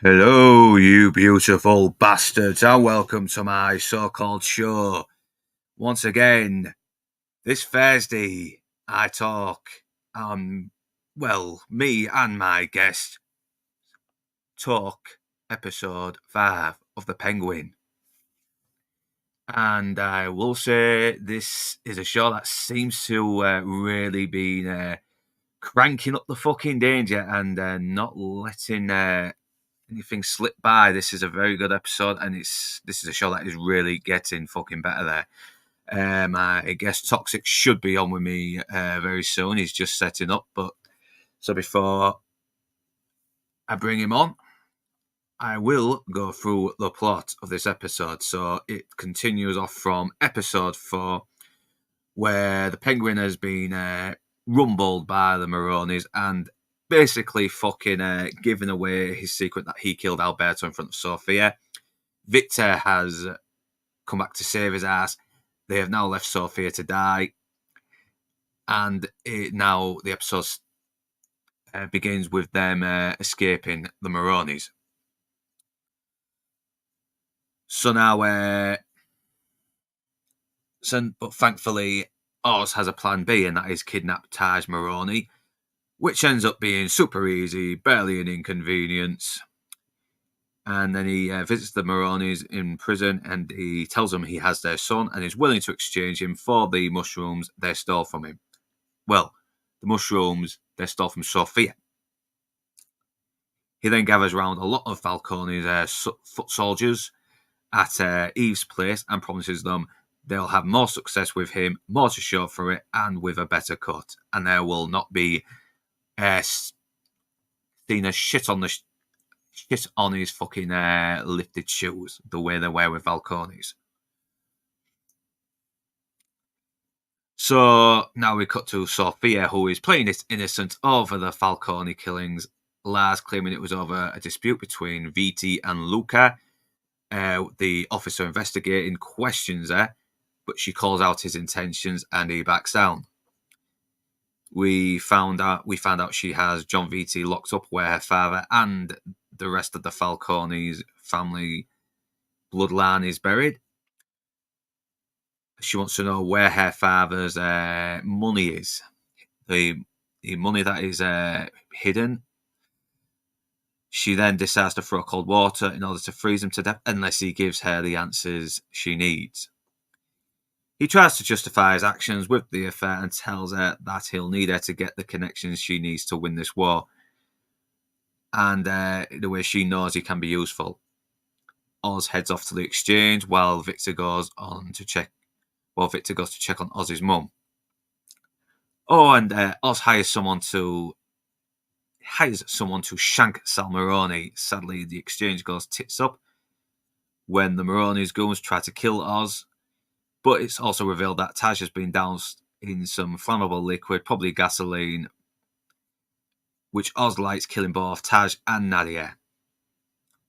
Hello, you beautiful bastards, and welcome to my so-called show. Once again, this Thursday, I talk, me and my guest talk episode 5 of The Penguin. And I will say this is a show that seems to really be cranking up the fucking danger and not letting anything slip by. This is a very good episode, and this is a show that is really getting fucking better there. I guess Toxic should be on with me very soon. He's just setting up, but so before I bring him on, I will go through the plot of this episode. So it continues off from episode 4, where the Penguin has been rumbled by the Maronis and basically fucking giving away his secret that he killed Alberto in front of Sofia. Victor has come back to save his ass. They have now left Sofia to die. And now the episode begins with them escaping the Maronis. So now, but thankfully, Oz has a plan B, and that is kidnap Taj Maroni, which ends up being super easy, barely an inconvenience. And then he visits the Maronis in prison, and he tells them he has their son and is willing to exchange him for the mushrooms they stole from him. Well, the mushrooms they stole from Sofia. He then gathers around a lot of Falcone's foot soldiers at Eve's place and promises them they'll have more success with him, more to show for it, and with a better cut. And there will not be seen a shit on his fucking lifted shoes the way they wear with Falcone's. So now we cut to Sofia, who is playing it innocent over the Falcone killings. Lars claiming it was over a dispute between Viti and Luca. The officer investigating questions her, but she calls out his intentions and he backs down. We found out she has John Viti locked up where her father and the rest of the Falcone's family bloodline is buried. She wants to know where her father's money is, the money that is hidden. She then decides to throw cold water in order to freeze him to death unless he gives her the answers she needs. He tries to justify his actions with the affair and tells her that he'll need her to get the connections she needs to win this war. And the way she knows he can be useful. Oz heads off to the exchange while Victor goes to check on Oz's mum. Oh, and Oz hires someone to shank Sal Maroni. Sadly, the exchange goes tits up when the Maroni's goons try to kill Oz, but it's also revealed that Taj has been doused in some flammable liquid, probably gasoline, which Oz lights, killing both Taj and Nadia.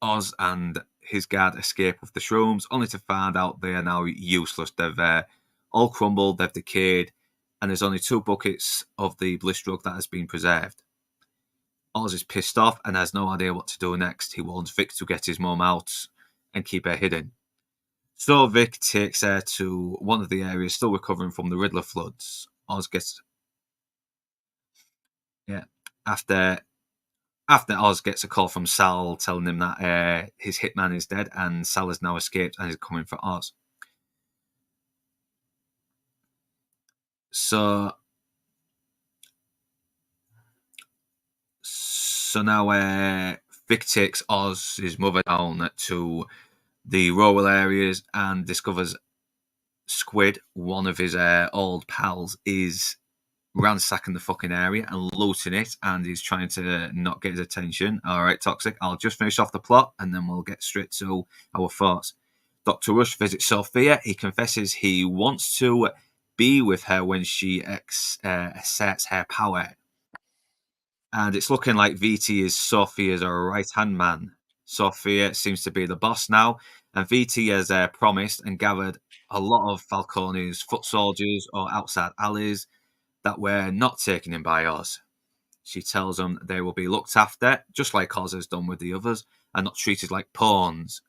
Oz and his guard escape with the shrooms, only to find out they are now useless. They've all crumbled, they've decayed, and there's only 2 buckets of the bliss drug that has been preserved. Oz is pissed off and has no idea what to do next. He warns Vic to get his mum out and keep her hidden. So Vic takes her to one of the areas still recovering from the Riddler floods. After Oz gets a call from Sal telling him that his hitman is dead and Sal has now escaped and is coming for Oz. So now Vic takes Oz's mother down to the rural areas and discovers Squid, one of his old pals, is ransacking the fucking area and looting it, and he's trying to not get his attention. All right, Toxic, I'll just finish off the plot and then we'll get straight to our thoughts. Dr. Rush visits Sofia. He confesses he wants to be with her when she asserts her power. And it's looking like Viti is Sofia's right-hand man. Sofia seems to be the boss now, and Viti has promised and gathered a lot of Falcone's foot soldiers or outside allies that were not taken in by Oz. She tells them they will be looked after, just like Oz has done with the others, and not treated like pawns.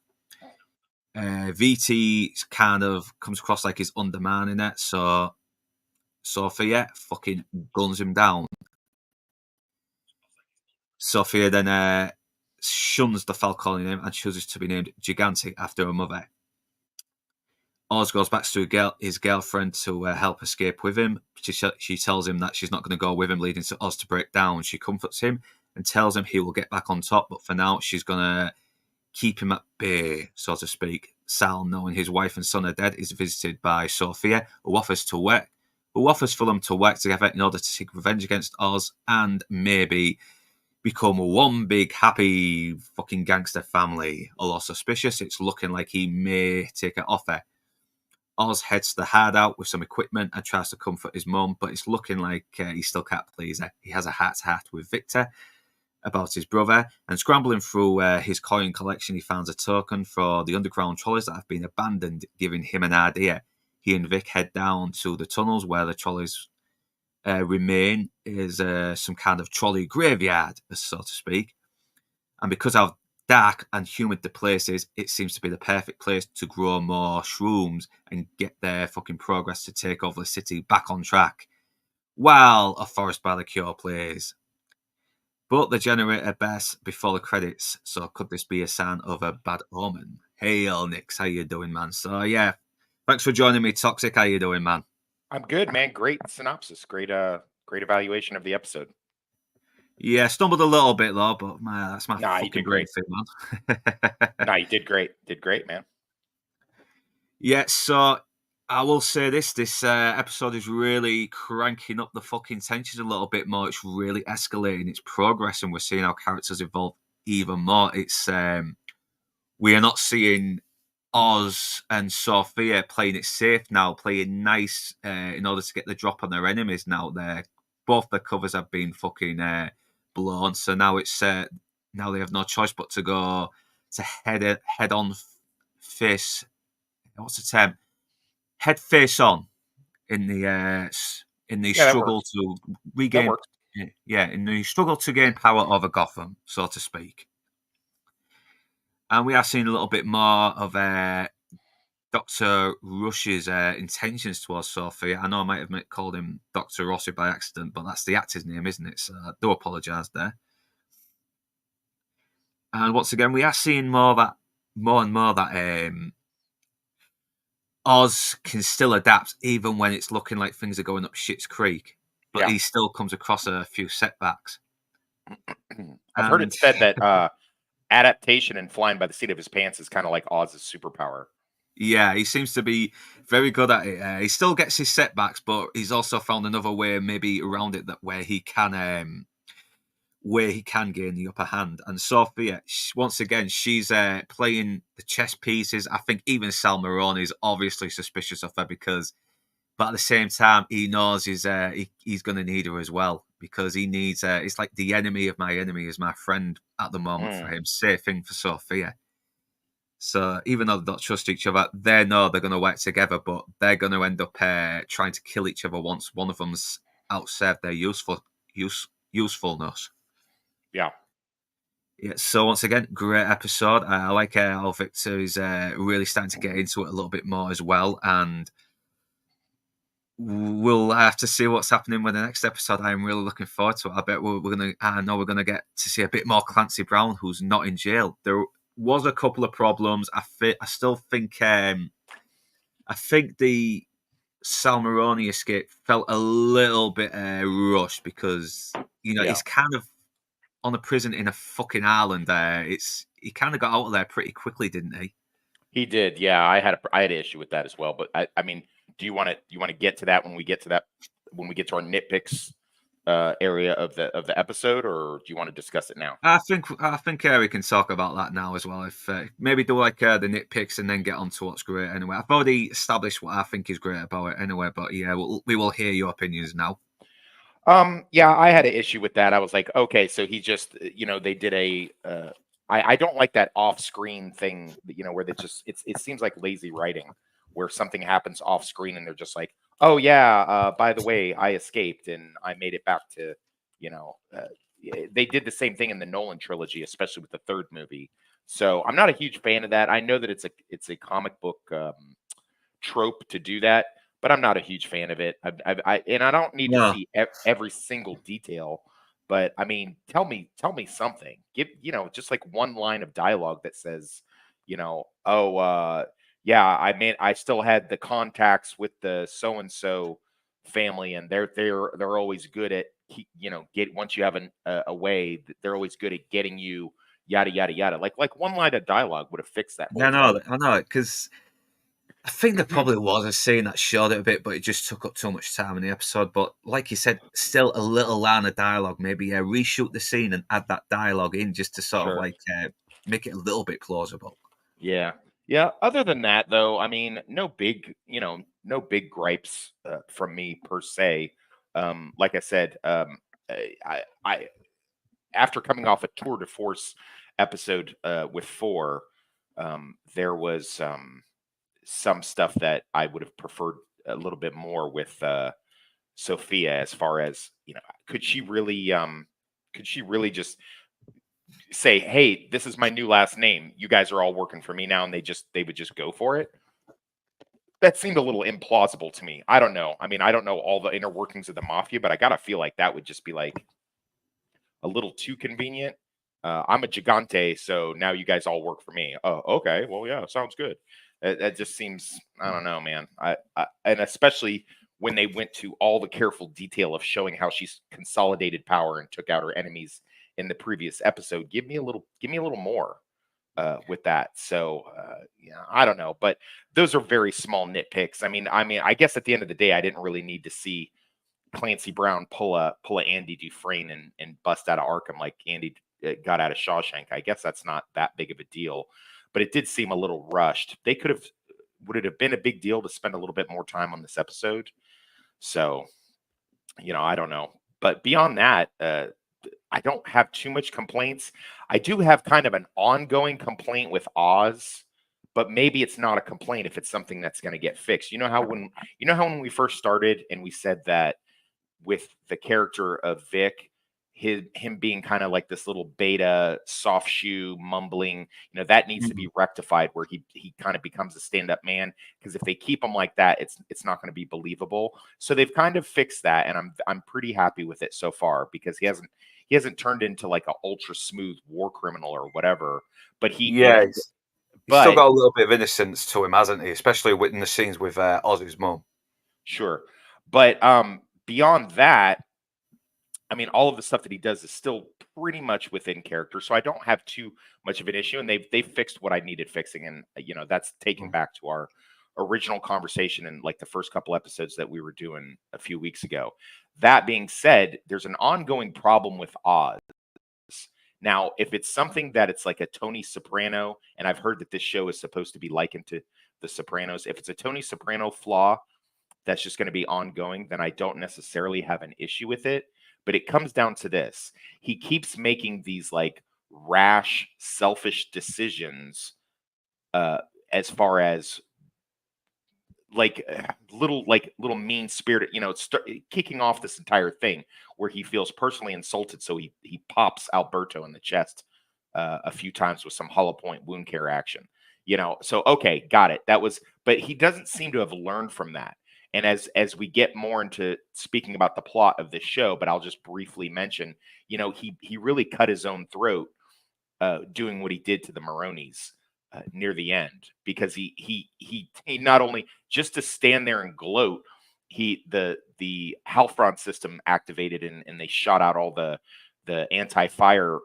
VT kind of comes across like he's undermining it, so Sophia fucking guns him down. Sophia then shuns the Falcone name and chooses to be named Gigante after her mother. Oz goes back to his girlfriend to help escape with him. She tells him that she's not going to go with him, leading to Oz to break down. She comforts him and tells him he will get back on top, but for now, she's going to keep him at bay, so to speak. Sal, knowing his wife and son are dead, is visited by Sophia, who offers for them to work together in order to seek revenge against Oz and maybe become one big happy fucking gangster family. Although suspicious, it's looking like he may take it off her. Oz heads to the hideout with some equipment and tries to comfort his mum, but it's looking like he still can't please her. He has a heart-to-heart with Victor about his brother, and scrambling through his coin collection, he finds a token for the underground trolleys that have been abandoned, giving him an idea. He and Vic head down to the tunnels where the trolleys remain, is some kind of trolley graveyard, so to speak. And because how dark and humid the place is, it seems to be the perfect place to grow more shrooms and get their fucking progress to take over the city back on track, while A Forest by the Cure plays. But the generator bursts before the credits, so could this be a sign of a bad omen? Hey, Nix, how you doing, man? So yeah, thanks for joining me, Toxic. How you doing, man? I'm good, man. Great synopsis. Great evaluation of the episode. Yeah, stumbled a little bit though, but that's my Nah, you fucking did great. thing, man. Nah, you did great. Did great, man. Yeah, so I will say this episode is really cranking up the fucking tensions a little bit more. It's really escalating its progress, and we're seeing our characters evolve even more. It's we are not seeing Oz and Sophia playing it safe now, playing nice in order to get the drop on their enemies. Now both the covers have been fucking blown, so now it's now they have no choice but to go to head on face. What's the term? Head face on in the struggle to regain. Yeah, in the struggle to gain power over Gotham, so to speak. And we are seeing a little bit more of Dr. Rush's intentions towards Sophia. I know I might have called him Dr. Rossi by accident, but that's the actor's name, isn't it? So I do apologise there. And once again, we are seeing more and more that Oz can still adapt, even when it's looking like things are going up shit's creek. But he still comes across a few setbacks. I've heard it said that adaptation and flying by the seat of his pants is kind of like Oz's superpower. Yeah, he seems to be very good at it. He still gets his setbacks, but he's also found another way, maybe around it, that where he can gain the upper hand. And Sophia, once again, she's playing the chess pieces. I think even Sal Maroni is obviously suspicious of her but at the same time, he knows he's going to need her as well, because he needs it's like the enemy of my enemy is my friend at the moment for him. Same thing for Sophia. So even though they don't trust each other, they know they're going to work together, but they're going to end up trying to kill each other once one of them's outserved their usefulness. Yeah. Yeah. So once again, great episode. I like how Victor is really starting to get into it a little bit more as well, and we'll have to see what's happening with the next episode. I'm really looking forward to it. I bet I know we're gonna get to see a bit more Clancy Brown, who's not in jail. There was a couple of problems. I still think the Sal Maroni escape felt a little bit rushed, because he's kind of on a prison in a fucking island. He kind of got out of there pretty quickly, didn't he? He did. Yeah, I had an issue with that as well. But I mean, do you want to get to that when we get to our nitpicks area of the episode, or do you want to discuss it now? I think we can talk about that now as well. If maybe do like the nitpicks and then get on to what's great. Anyway, I've already established what I think is great about it. Anyway, but yeah, we will hear your opinions now. Yeah, I had an issue with that. I was like, okay, so he just, they did I don't like that off-screen thing, where they just, it seems like lazy writing, where something happens off-screen and they're just like, oh yeah, by the way, I escaped and I made it back to, they did the same thing in the Nolan trilogy, especially with the third movie. So I'm not a huge fan of that. I know that it's a comic book trope to do that, but I'm not a huge fan of it. And I don't need to No, see every single detail. But I mean, tell me something. Give just like one line of dialogue that says, oh, yeah, I still had the contacts with the so and so family, and they're always good at get once you have a way, they're always good at getting you yada yada yada. Like one line of dialogue would have fixed that yeah, whole thing. I know, because I think there probably was a scene that showed it a bit, but it just took up too much time in the episode. But like you said, still a little line of dialogue. Maybe reshoot the scene and add that dialogue in just to sort of Sure. like make it a little bit plausible. Yeah. Yeah. Other than that, though, I mean, no big gripes from me per se. Like I said, I after coming off a tour de force episode with four, there was some stuff that I would have preferred a little bit more with Sophia, as far as could she really, just say, "Hey, this is my new last name. You guys are all working for me now," and they would just go for it. That seemed a little implausible to me. I don't know. I mean, I don't know all the inner workings of the mafia, but I gotta feel like that would just be like a little too convenient. I'm a gigante, so now you guys all work for me. Oh, okay. Well, yeah, sounds good. That just seems, I don't know, man. And especially when they went to all the careful detail of showing how she's consolidated power and took out her enemies in the previous episode. Give me a little more with that. So yeah, I don't know, but those are very small nitpicks. I mean, I guess at the end of the day, I didn't really need to see Clancy Brown pull a Andy Dufresne and bust out of Arkham like Andy got out of Shawshank. I guess that's not that big of a deal, but it did seem a little rushed. They could have. Would it have been a big deal to spend a little bit more time on this episode? So I don't know. But beyond that, I don't have too much complaints. I do have kind of an ongoing complaint with Oz, but maybe it's not a complaint if it's something that's going to get fixed. You know how when we first started and we said that with the character of Vic, him being kind of like this little beta soft shoe mumbling, that needs to Mhm. be rectified where he kind of becomes a stand-up man, because if they keep him like that, it's not going to be believable. So they've kind of fixed that, and I'm pretty happy with it so far, because he hasn't turned into like a ultra smooth war criminal or whatever, but Yeah, he's still but got a little bit of innocence to him, hasn't he? Especially in the scenes with Ozzy's mum. sure. But beyond that, I mean, all of the stuff that he does is still pretty much within character, so I don't have too much of an issue, and they've fixed what I needed fixing, and that's taken Mm. back to our original conversation and like the first couple episodes that we were doing a few weeks ago. That being said, there's an ongoing problem with Oz. Now, if it's something that it's like a Tony Soprano, and I've heard that this show is supposed to be likened to The Sopranos, if it's a Tony Soprano flaw that's just going to be ongoing, then I don't necessarily have an issue with it. But it comes down to this: he keeps making these like rash, selfish decisions, uh, as far as little mean spirited, kicking off this entire thing where he feels personally insulted, so he pops Alberto in the chest a few times with some hollow point wound care action. So okay, got it. That was, but he doesn't seem to have learned from that. And as we get more into speaking about the plot of this show, but I'll just briefly mention, he really cut his own throat doing what he did to the Maronis near the end, because he not only just to stand there and gloat, the Halfron system activated, and they shot out all the anti-fire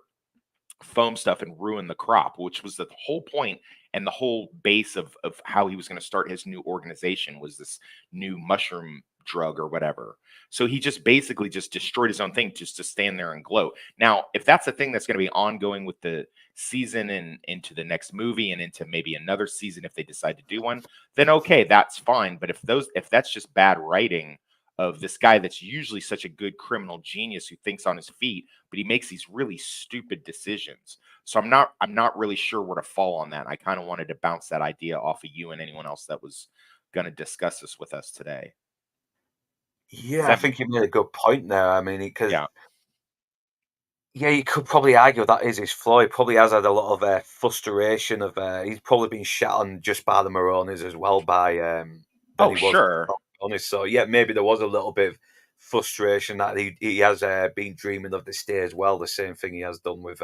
foam stuff and ruined the crop, which was the whole point and the whole base of how he was going to start his new organization, was this new mushroom drug or whatever. So he just basically just destroyed his own thing just to stand there and gloat. Now, if that's a thing that's going to be ongoing with the season and into the next movie and into maybe another season if they decide to do one, then okay, that's fine. But if that's just bad writing of this guy that's usually such a good criminal genius who thinks on his feet, but he makes these really stupid decisions. So I'm not really sure where to fall on that. I kind of wanted to bounce that idea off of you and anyone else that was going to discuss this with us today. Does Yeah, I that think you made a good point there. I mean, because Yeah. Yeah, you could probably argue that is his flaw. He probably has had a lot of frustration of. He's probably been shot on just by the Maronis as well by than Oh, he was. sure. Honest, so yeah, maybe there was a little bit of frustration that he has been dreaming of this day as well. The same thing he has done with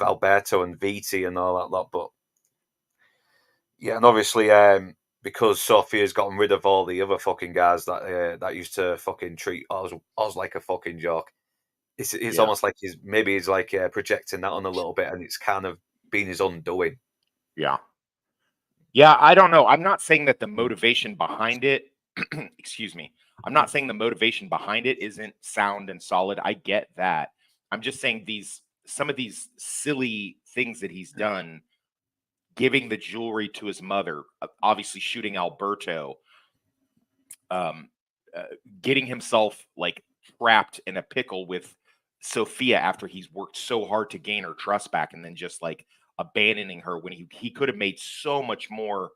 Alberto and Viti and all that lot. But yeah, and obviously because Sofia's gotten rid of all the other fucking guys that used to fucking treat us like a fucking joke. It's Yeah. almost like he's like projecting that on a little bit, and it's kind of been his undoing. Yeah. Yeah, I don't know. I'm not saying that the motivation behind it, excuse me. I'm not saying the motivation behind it isn't sound and solid. I get that. I'm just saying some of these silly things that he's done, giving the jewelry to his mother, obviously shooting Alberto, um, uh, getting himself like trapped in a pickle with Sophia after he's worked so hard to gain her trust back, and then just like abandoning her when he could have made so much more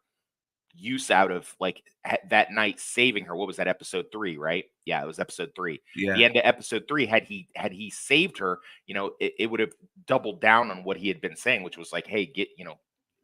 use out of like that night saving her. What was that, episode 3, right? Yeah, it was episode 3. Yeah, The end of episode 3, had he saved her, it would have doubled down on what he had been saying, which was like, hey,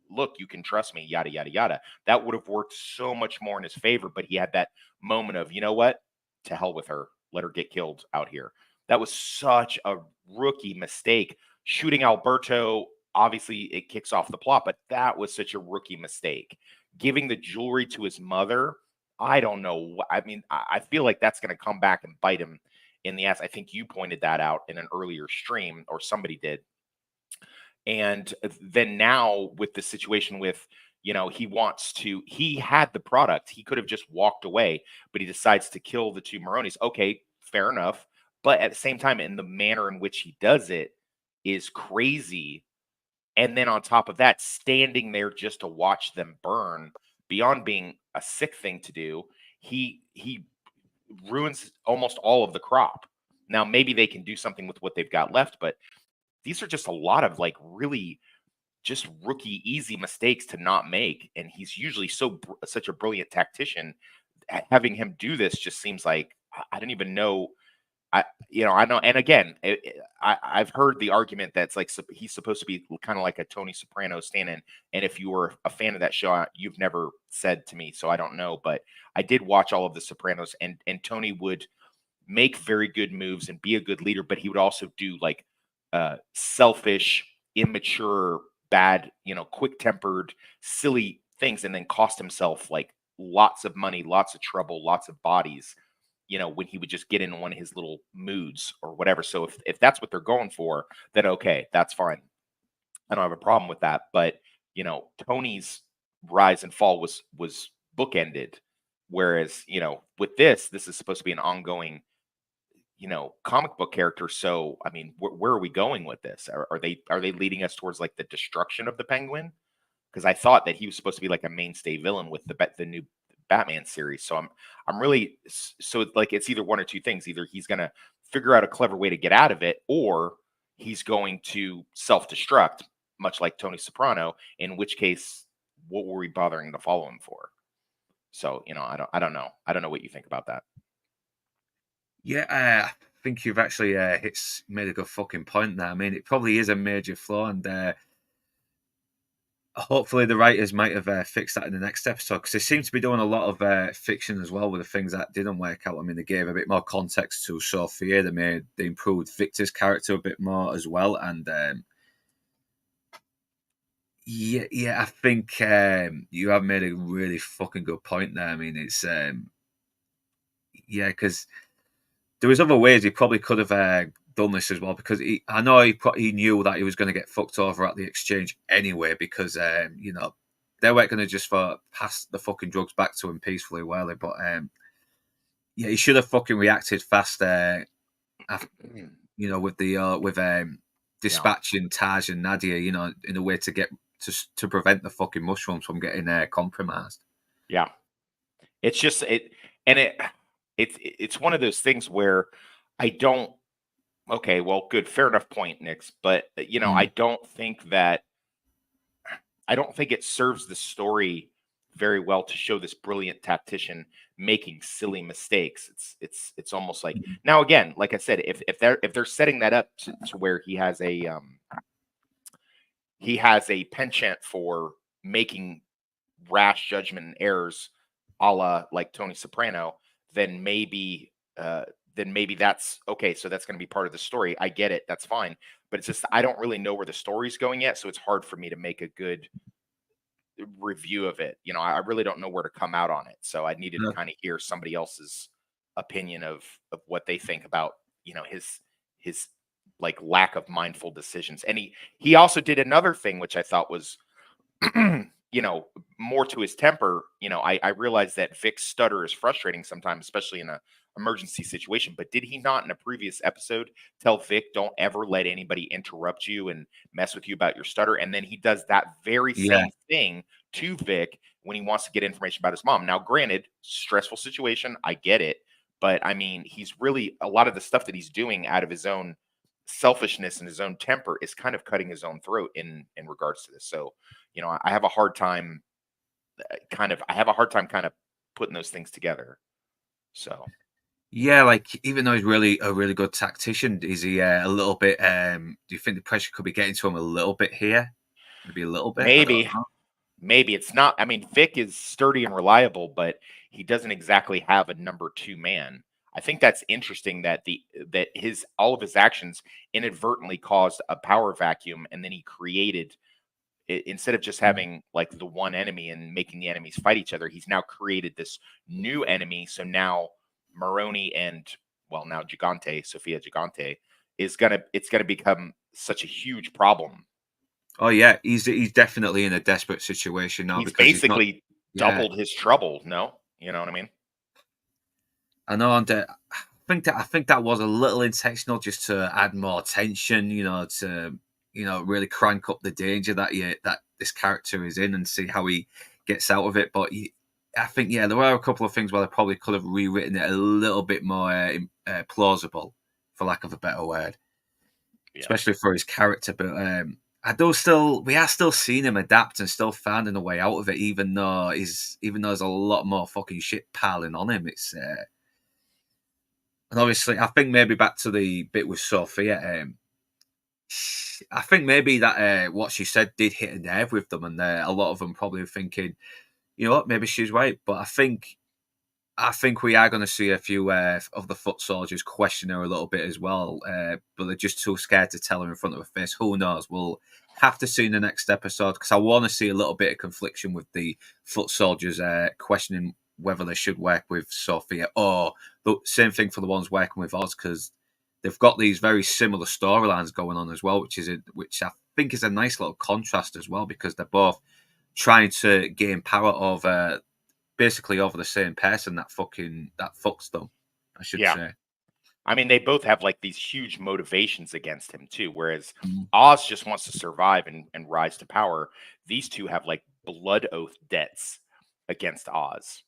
look, you can trust me, yada yada yada. That would have worked so much more in his favor. But he had that moment of, you know what, to hell with her, let her get killed out here. That was such a rookie mistake. Shooting Alberto, obviously it kicks off the plot, but that was such a rookie mistake. Giving the jewelry to his mother, I don't know. I mean, I feel like that's going to come back and bite him in the ass. I think you pointed that out in an earlier stream, or somebody did. And then now with the situation with, he had the product. He could have just walked away, but he decides to kill the two Maronis. Okay, fair enough. But at the same time, in the manner in which he does it is crazy. And then on top of that, standing there just to watch them burn, beyond being a sick thing to do, he ruins almost all of the crop. Now maybe they can do something with what they've got left, but these are just a lot of like really just rookie easy mistakes to not make. And he's usually such a brilliant tactician. Having him do this just seems like I didn't even know. I know. And again, I've heard the argument that's like he's supposed to be kind of like a Tony Soprano stand-in. And if you were a fan of that show, you've never said to me, so I don't know. But I did watch all of the Sopranos, and Tony would make very good moves and be a good leader, but he would also do like selfish, immature, bad, quick-tempered, silly things, and then cost himself like lots of money, lots of trouble, lots of bodies, when he would just get in one of his little moods or whatever. So if that's what they're going for, then okay, that's fine. I don't have a problem with that. But Tony's rise and fall was bookended, whereas with this is supposed to be an ongoing comic book character. So I mean, where are we going with this? Are they leading us towards like the destruction of the Penguin? Because I thought that he was supposed to be like a mainstay villain with the new Batman series. So I'm really, so like it's either one or two things. Either he's gonna figure out a clever way to get out of it, or he's going to self-destruct, much like Tony Soprano. In which case, what were we bothering to follow him for? So I don't know. I don't know what you think about that. yeah. I think you've actually made a good fucking point there. I mean, it probably is a major flaw, and hopefully the writers might have fixed that in the next episode, because they seem to be doing a lot of fiction as well with the things that didn't work out. I mean, they gave a bit more context to Sophia. They improved Victor's character a bit more as well, and yeah, I think you have made a really fucking good point there. I mean, it's yeah, because there was other ways he probably could have done this as well, because I know he knew that he was going to get fucked over at the exchange anyway, because they weren't going to just pass the fucking drugs back to him peacefully, were they? But yeah, he should have fucking reacted faster. With dispatching Taj and Nadia, in a way to get to prevent the fucking mushrooms from getting compromised. Yeah, it's just it's one of those things where I don't. Okay, well, good, fair enough point, Nix. But I don't think it serves the story very well to show this brilliant tactician making silly mistakes. It's almost like, now again, like I said, if they're setting that up to where he has a penchant for making rash judgment and errors, a la like Tony Soprano, then maybe that's okay. So that's going to be part of the story. I get it. That's fine. But it's just I don't really know where the story's going yet, so it's hard for me to make a good review of it. I really don't know where to come out on it. So I needed to No. kind of hear somebody else's opinion of what they think about his like lack of mindful decisions. And he also did another thing which I thought was more to his temper. I realize that Vic's stutter is frustrating sometimes, especially in a emergency situation. But did he not in a previous episode tell Vic, don't ever let anybody interrupt you and mess with you about your stutter? And then he does that very Yeah. same thing to Vic when he wants to get information about his mom. Now, granted, stressful situation, I get it. But I mean, he's really a lot of the stuff that he's doing out of his own selfishness and his own temper is kind of cutting his own throat in regards to this. So, I have a hard time kind of putting those things together. So, Yeah, like even though he's really a really good tactician, is he a little bit? Do you think the pressure could be getting to him a little bit here? Maybe a little bit. I don't maybe know. maybe it's not. I mean, Vic is sturdy and reliable, but he doesn't exactly have a number 2 man. I think that's interesting that his all of his actions inadvertently caused a power vacuum, and then he created, instead of just having like the one enemy and making the enemies fight each other, he's now created this new enemy. So now Maroni and, well, now Sophia Gigante, it's gonna become such a huge problem. Oh yeah, he's definitely in a desperate situation now He's because he's not. basically Yeah, doubled his trouble. No, you know what I mean? I know. And I think that was a little intentional, just to add more tension. To really crank up the danger that this character is in and see how he gets out of it. But I think there were a couple of things where they probably could have rewritten it a little bit more plausible, for lack of a better word, Yeah, especially for his character. But we are still seeing him adapt and still finding a way out of it, even though there's a lot more fucking shit piling on him. And obviously, I think maybe back to the bit with Sophia. I think maybe that what she said did hit a nerve with them, and a lot of them probably thinking, you know what, maybe she's right. But I think we are going to see a few of the foot soldiers question her a little bit as well, but they're just too scared to tell her in front of her face. Who knows? We'll have to see in the next episode, because I want to see a little bit of confliction with the foot soldiers questioning whether they should work with Sophia, or the same thing for the ones working with Oz, because they've got these very similar storylines going on as well, which I think is a nice little contrast as well, because they're both trying to gain power over basically over the same person that fucks them, I should yeah. say. I mean, they both have like these huge motivations against him too. Whereas Mm. Oz just wants to survive and rise to power. These two have like blood oath debts against Oz.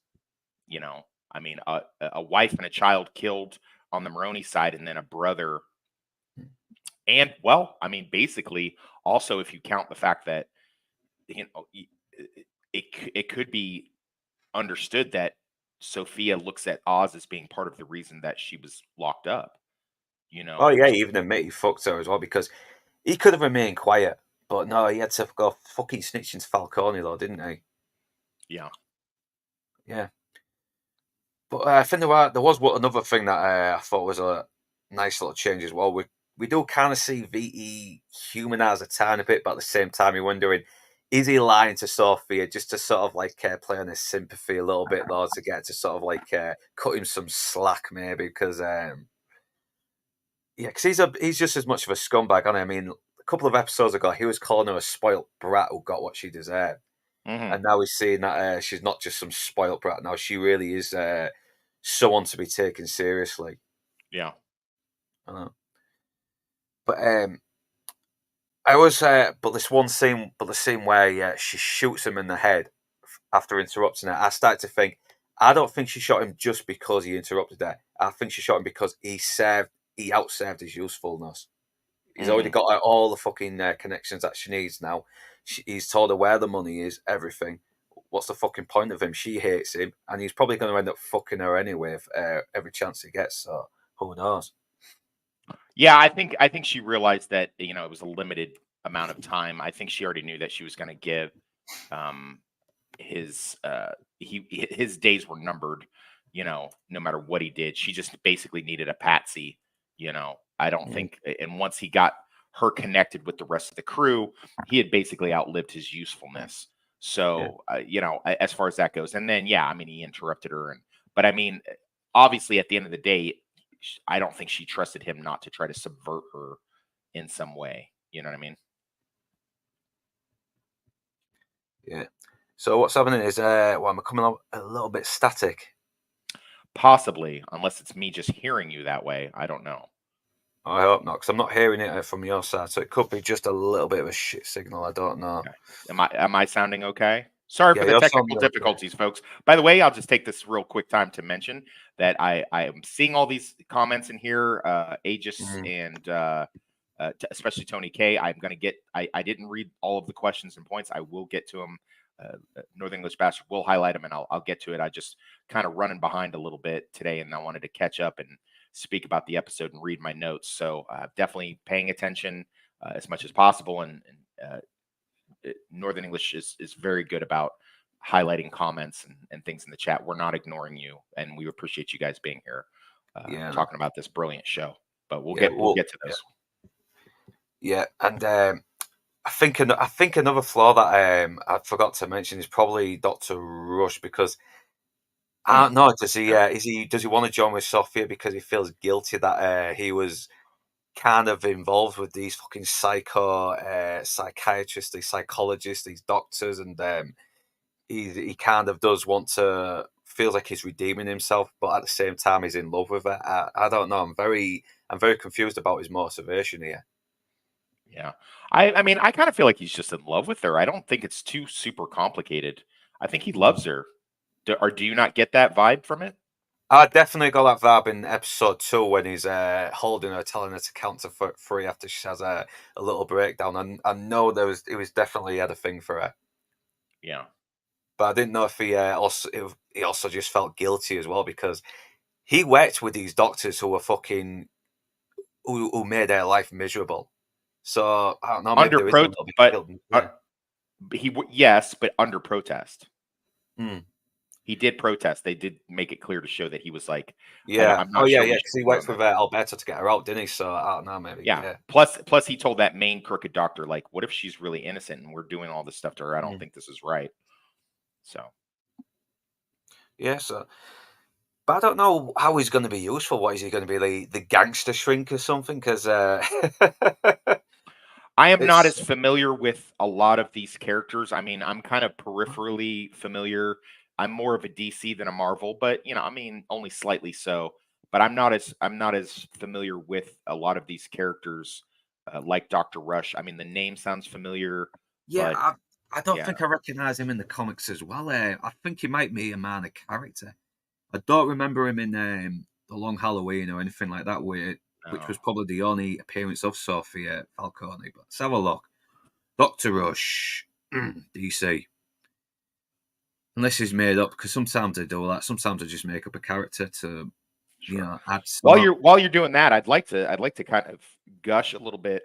I mean, a wife and a child killed on the Maroni side, and then a brother. And, well, I mean, basically, also if you count the fact that it could be understood that Sophia looks at Oz as being part of the reason that she was locked up. You Oh know, yeah, he even admit he fucked her as well, because he could have remained quiet, but no, he had to go fucking snitching to Falcone though, didn't he? yeah, Yeah, but I think there was another thing that I thought was a nice little change as well. We do kind of see VE humanize a tiny bit, but at the same time, you're wondering, is he lying to Sophia just to sort of like play on his sympathy a little bit, though, to get to sort of like cut him some slack, maybe? Because yeah, because he's just as much of a scumbag, and I mean, a couple of episodes ago, he was calling her a spoilt brat who got what she deserved, hmm and now he's saying that she's not just some spoilt brat. Now she really is someone to be taken seriously. yeah, I know. But I was, but this one scene, but the scene where she shoots him in the head after interrupting her, I started to think, I don't think she shot him just because he interrupted her. I think she shot him because he outserved his usefulness. He's already hmm got all the fucking connections that she needs now. He's told her where the money is, everything. what's the fucking point of him? She hates him, and he's probably going to end up fucking her anyway if, every chance he gets. So who knows? Yeah, I think she realized that it was a limited amount of time. I think she already knew that she was going to give um, his his days were numbered. No matter what he did, she just basically needed a patsy. I don't Mm. think, and once he got her connected with the rest of the crew, he had basically outlived his usefulness. Yeah, So, as far as that goes, and then yeah, I mean, he interrupted her, but I mean, obviously, at the end of the day, I don't think she trusted him not to try to subvert her in some way. You know what I mean? yeah. So what's happening is, well, I'm coming up a little bit static. Possibly, unless it's me just hearing you that way. I don't know. I hope not, because I'm not hearing it from your side. So it could be just a little bit of a shit signal. I don't know. Okay. Am I sounding okay? Sorry Yeah, for the you're technical sounding okay. difficulties, folks. By the way, I'll just take this real quick time to mention that I am seeing all these comments in here, Aegis Mm. and especially Tony K. I'm going to get. I didn't read all of the questions and points. I will get to them. Northern English Bastard will highlight them, and I'll get to it. I just kind of running behind a little bit today, and I wanted to catch up and speak about the episode and read my notes. So definitely paying attention as much as possible, and Northern English is very good about highlighting comments and things in the chat. We're not ignoring you, and we appreciate you guys being here Yeah, no. talking about this brilliant show. But we'll Yeah, get to yeah, those. yeah. And I think another flaw that I forgot to mention is probably Doctor Rush, because I Hmm. don't know. Yeah. Does he want to join with Sophia because he feels guilty that he was kind of involved with these fucking psychiatrists, these psychologists, these doctors, and he kind of does want to, feels like he's redeeming himself, but at the same time he's in love with her. I don't know. I'm very confused about his motivation here. Yeah. I mean, I kind of feel like he's just in love with her. I don't think it's too super complicated. I think he loves her. Do you not get that vibe from it? I definitely got that vibe in episode 2 when he's holding her, telling her to count to three after she has a little breakdown. And I know it was definitely had a thing for her, Yeah. but I didn't know if he also just felt guilty as well, because he worked with these doctors who were fucking who made their life miserable. So I don't know, maybe Under there is a pro, little bit of but guilt uh, there. yes, but under protest. Hmm. He did protest. They did make it clear to show that he was like, Yeah. I'm Oh not yeah, sure yeah. we Because he should vote on worked with this. Alberto to get her out, didn't he? So I don't know, maybe. Yeah. Yeah. Plus he told that main crooked doctor, like, what if she's really innocent and we're doing all this stuff to her? I don't Hmm. think this is right. So Yeah. So, but I don't know how he's going to be useful. What is he going to be, the gangster shrink or something? Because I am not it's as familiar with a lot of these characters. I mean, I'm kind of peripherally familiar. I'm more of a DC than a Marvel, but I mean, only slightly so. But I'm not as familiar with a lot of these characters like Doctor Rush. I mean, the name sounds familiar, yeah. but I don't yeah, think I recognize him in the comics as well. I think he might be a minor character. I don't remember him in the Long Halloween or anything like that, which no. was probably the only appearance of Sophia Falcone. But let's have a look. Doctor Rush, DC. Unless he's made up, because sometimes they do that. Sometimes they just make up a character to, Sure. add While smart. you're doing that, I'd like to kind of gush a little bit,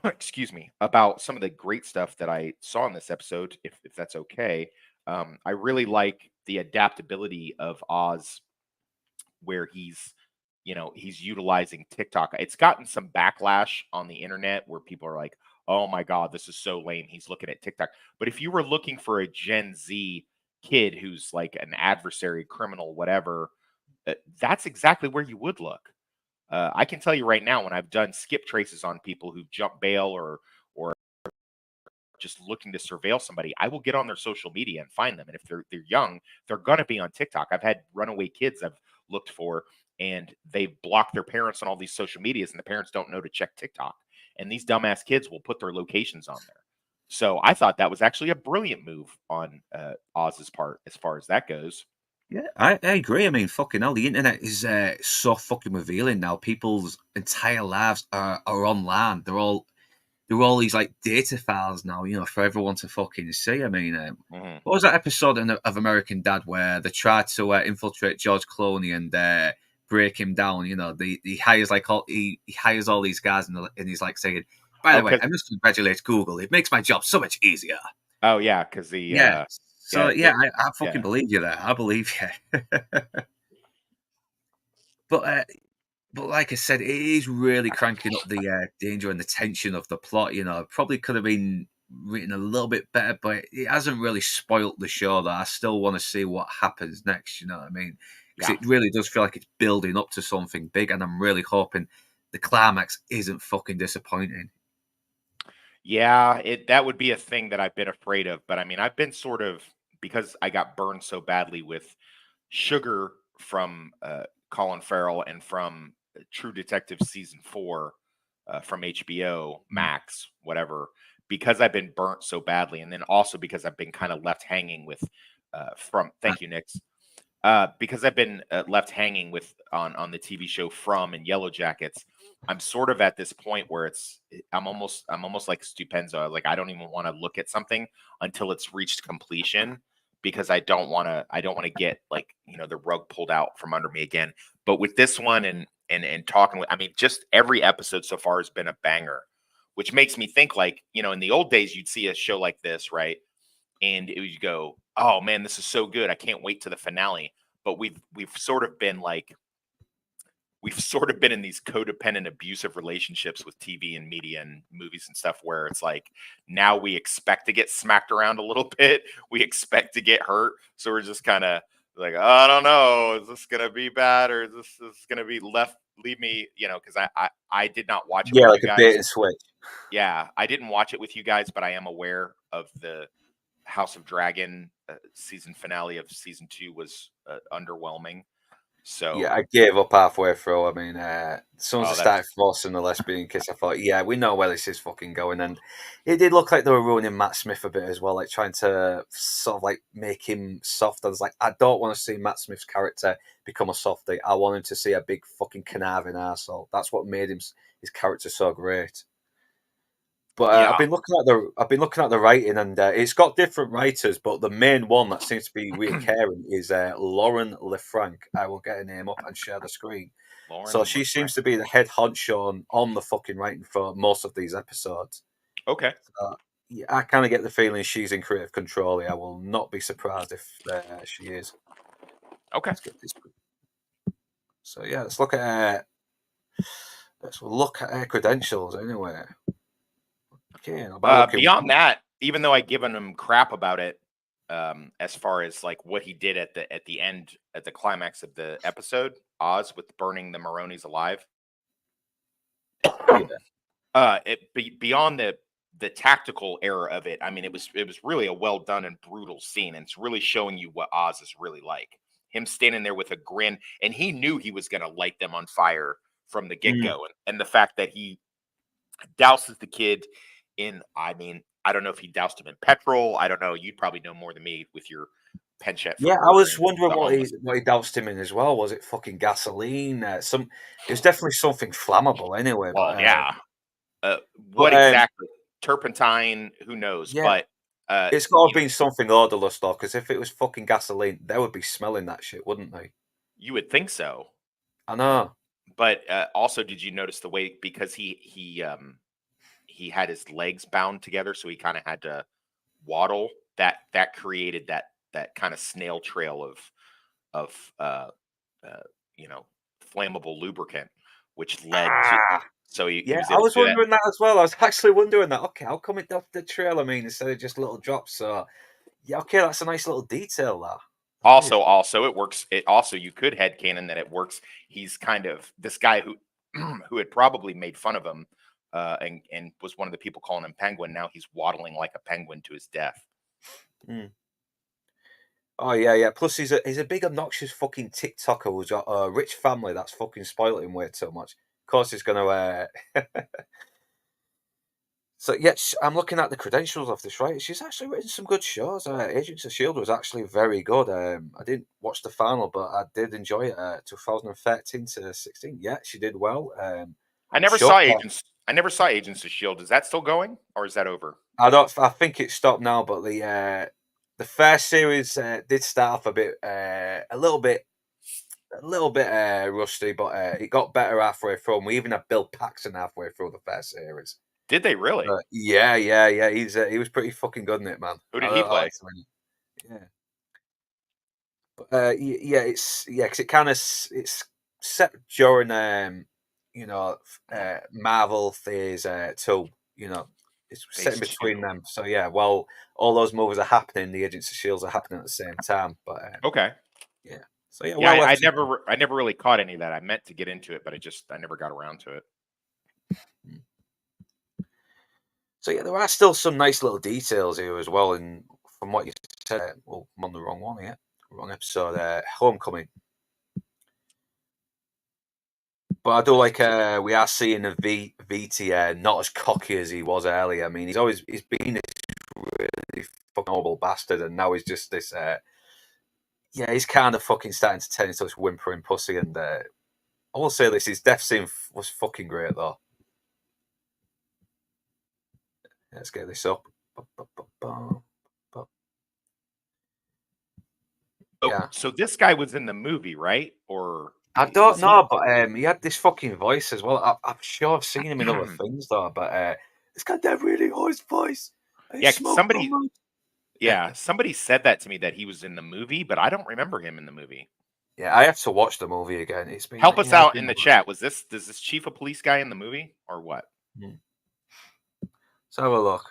excuse me, about some of the great stuff that I saw in this episode, if that's okay. I really like the adaptability of Oz, where he's utilizing TikTok. It's gotten some backlash on the internet where people are like, "Oh my god, this is so lame. He's looking at TikTok." But if you were looking for a Gen Z kid who's like an adversary, criminal, whatever, that's exactly where you would look. I can tell you right now, when I've done skip traces on people who jump bail or just looking to surveil somebody, I will get on their social media and find them. And if they're young, they're gonna be on TikTok. I've had runaway kids I've looked for, and they block their parents on all these social medias, and the parents don't know to check TikTok. And these dumbass kids will put their locations on there. So I thought that was actually a brilliant move on Oz's part as far as that goes. Yeah, I agree. I mean, fucking hell, the internet is so fucking revealing now. People's entire lives are online. They're all there are all these like data files now, for everyone to fucking see. I mean, Mhm. what was that episode of American Dad where they tried to infiltrate George Clooney and break him down? He hires he hires all these guys and he's like saying, "By the way, I must congratulate Google. It makes my job so much easier." Oh yeah, because Yeah. So I fucking yeah. believe you there. I believe you. But like I said, it is really cranking up the danger and the tension of the plot. It probably could have been written a little bit better, but it hasn't really spoilt the show. That I still want to see what happens next. You know what I mean? Because Yeah. it really does feel like it's building up to something big, and I'm really hoping the climax isn't fucking disappointing. Yeah, that would be a thing that I've been afraid of. But I mean, I've been sort of, because I got burned so badly with Sugar from Colin Farrell and from True Detective season 4 from HBO Max, whatever. Because I've been burnt so badly, and then also because I've been kind of left hanging with from. Thank you, Nix. Because I've been left hanging with on the TV show From and Yellow Jackets. I'm sort of at this point where I'm almost like Stupenzo. Like I don't even want to look at something until it's reached completion, because I don't want to get like, the rug pulled out from under me again. But with this one and talking with, I mean, just every episode so far has been a banger, which makes me think like, in the old days you'd see a show like this, right? And it would go, oh man, this is so good, I can't wait to the finale. But we've sort of been like, we've sort of been in these codependent abusive relationships with TV and media and movies and stuff, where it's like now we expect to get smacked around a little bit, we expect to get hurt, so we're just kind of like, oh, I don't know, is this gonna be bad, or is this gonna be leave me, because I did not watch it Yeah, with like you a bait guys. and switch. Yeah, I didn't watch it with you guys, but I am aware of the House of Dragon season finale of season 2 was underwhelming. Yeah, So, I gave up halfway through. I mean, as soon as I oh, started that's forcing the lesbian kiss, I thought, yeah, we know where this is fucking going. And it did look like they were ruining Matt Smith a bit as well, like trying to sort of like make him soft. I was like, I don't want to see Matt Smith's character become a softie. I want him to see a big fucking conniving arsehole. That's what made his character so great. But yeah. I've been looking at the writing, and it's got different writers, but the main one that seems to be reoccurring is Lauren LeFranc. I will get her name up and share the screen. So Lauren she seems LeFranc. to be the head honcho on the fucking writing for most of these episodes. Okay. Yeah, I kind of get the feeling she's in creative control here. I will not be surprised if she is. Okay. Let's get this. So yeah, let's look at her credentials anyway. Okay, by looking. Beyond that, even though I given him crap about it, as far as like what he did at the end, at the climax of the episode, Oz with burning the Maronis alive. Beyond the tactical error of it, I mean, it was really a well done and brutal scene, and it's really showing you what Oz is really like. Him standing there with a grin, and he knew he was going to light them on fire from the get go, and the fact that he douses the kid in, I mean, I don't know if he doused him in petrol. I don't know. You'd probably know more than me with your penchant for Yeah, I was murdering wondering the homeless. what he doused him in as well. Was it fucking gasoline? It was definitely something flammable anyway. Well, yeah. What But exactly? Turpentine? Who knows? yeah, But it's got to have been something odorless though, because if it was fucking gasoline, they would be smelling that shit, wouldn't they? you would think so. I know. But also, did you notice the way, because he had his legs bound together, so he kind of had to waddle. That created that kind of snail trail of uh, you know, flammable lubricant, which led to, so he Yeah, was I able to was do that. wondering that as well. I was actually wondering that. Okay, how come it left the trail? I mean, instead of just little drops. So yeah, okay, that's a nice little detail there. Also, it works. It also, you could headcanon that it works. He's kind of this guy who who had probably made fun of him, and was one of the people calling him Penguin. Now he's waddling like a penguin to his death. Mm. Oh yeah. Plus, he's a big obnoxious fucking TikToker who's got a rich family that's fucking spoilt him way too much. Of course, he's gonna. So yes, I'm looking at the credentials of this. Right, she's actually written some good shows. Agents of Shield was actually very good. I didn't watch the final, but I did enjoy it. 2013 to 16. Yeah, she did well. I never Show saw Agents. I never saw Agents of Shield. Is that still going, or is that over? I think it's stopped now, but the first series did start off a little bit rusty, but it got better halfway through. And we even had Bill Paxton halfway through the first series. Did they really? Yeah. He was pretty fucking good in it, man. Who did he play? Yeah. But because it kind of it's set during Marvel Phase 2. It's set in between them. So yeah, while all those movies are happening, the Agents of Shield are happening at the same time. But okay. Yeah. So yeah, I never really caught any of that. I meant to get into it, but I never got around to it. So yeah, there are still some nice little details here as well. And from what you said, well, I'm on the wrong one here, wrong episode. Homecoming. But I do like we are seeing a VT not as cocky as he was earlier. I mean, he's been this really fucking horrible bastard, and now he's just this. He's kind of fucking starting to turn into this whimpering pussy. And I will say this: his death scene was fucking great, though. Let's get this up. Yeah. So this guy was in the movie, right? Or I don't know, but he had this fucking voice as well. I'm sure I've seen him in other things, though. But it's got that really hoarse voice. Yeah, somebody said that to me, that he was in the movie, but I don't remember him in the movie. Yeah, I have to watch the movie again. It's been help us out in the chat. Does this chief of police guy in the movie or what? Let's have a look.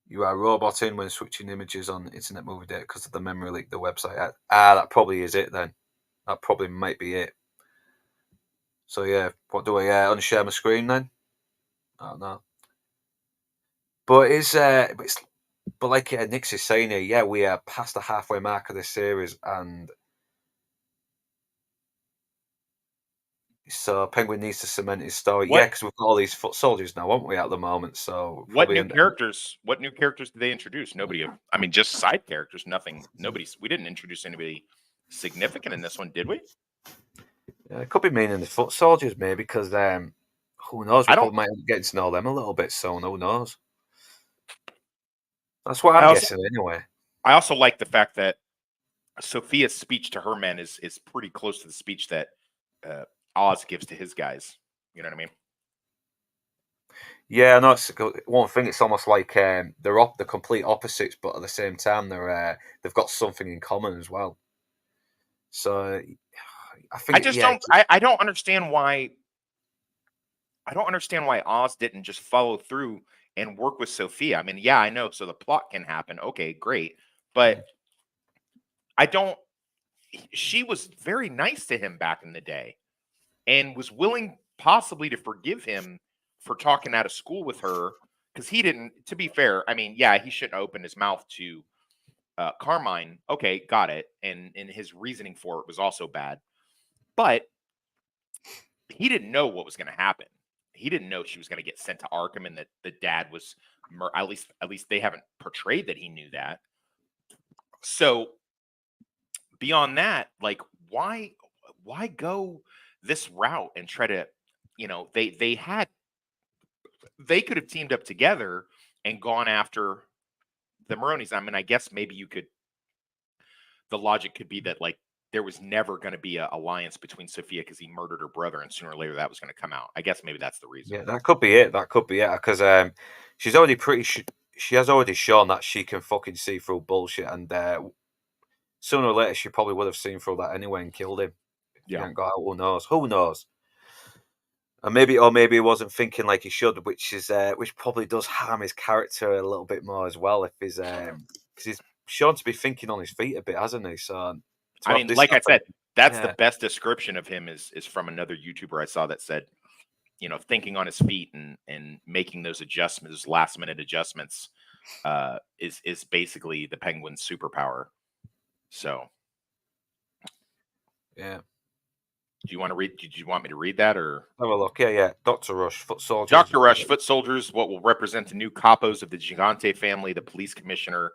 You are roboting when switching images on Internet Movie Data because of the memory leak the website had. That probably is it then. That probably might be it. So yeah, what do I unshare my screen then? I don't know. But but like Nix is saying here, yeah, we are past the halfway mark of this series, and so Penguin needs to cement his story. Yeah, because we've got all these foot soldiers now, haven't we, at the moment? So what new characters did they introduce? Nobody. I mean, just side characters. Nothing. We didn't introduce anybody significant in this one, did we? Yeah, it could be meaning the foot soldiers, maybe, because who knows? We probably might get to know them a little bit soon. Who knows? That's what I'm guessing anyway. I also like the fact that Sophia's speech to her men is pretty close to the speech that Oz gives to his guys. You know what I mean? Yeah, no. It's one thing. It's almost like they're the complete opposites, but at the same time, they've got something in common as well. So I think I don't understand why. I don't understand why Oz didn't just follow through and work with Sophia. I mean, yeah, I know. So the plot can happen. Okay, great. But she was very nice to him back in the day and was willing possibly to forgive him for talking out of school with her, because he didn't, to be fair, I mean, yeah, he shouldn't have opened his mouth to Carmine. Okay, got it. And his reasoning for it was also bad. But he didn't know what was going to happen. He didn't know she was going to get sent to Arkham, and that the dad was at least they haven't portrayed that he knew that. So beyond that, like, why go this route and try to, they could have teamed up together and gone after the Maronis. I mean, I guess maybe the logic could be that, like, there was never going to be an alliance between Sophia because he murdered her brother, and sooner or later that was going to come out. I guess maybe that's the reason. Yeah, that could be it. Because she's already she has already shown that she can fucking see through bullshit, and sooner or later she probably would have seen through that anyway and killed him. He hadn't got out. Who knows? And maybe he wasn't thinking like he should, which probably does harm his character a little bit more as well. If because he's shown to be thinking on his feet a bit, hasn't he? So. I mean, like I said, that's the best description of him is from another YouTuber I saw that said, thinking on his feet and making those adjustments, last minute adjustments, is basically the Penguin's superpower. So, yeah. Do you want to read? Did you want me to read that or have a look? Yeah. Dr. Rush, foot soldiers. Dr. Rush, foot soldiers. What will represent the new capos of the Gigante family, the police commissioner.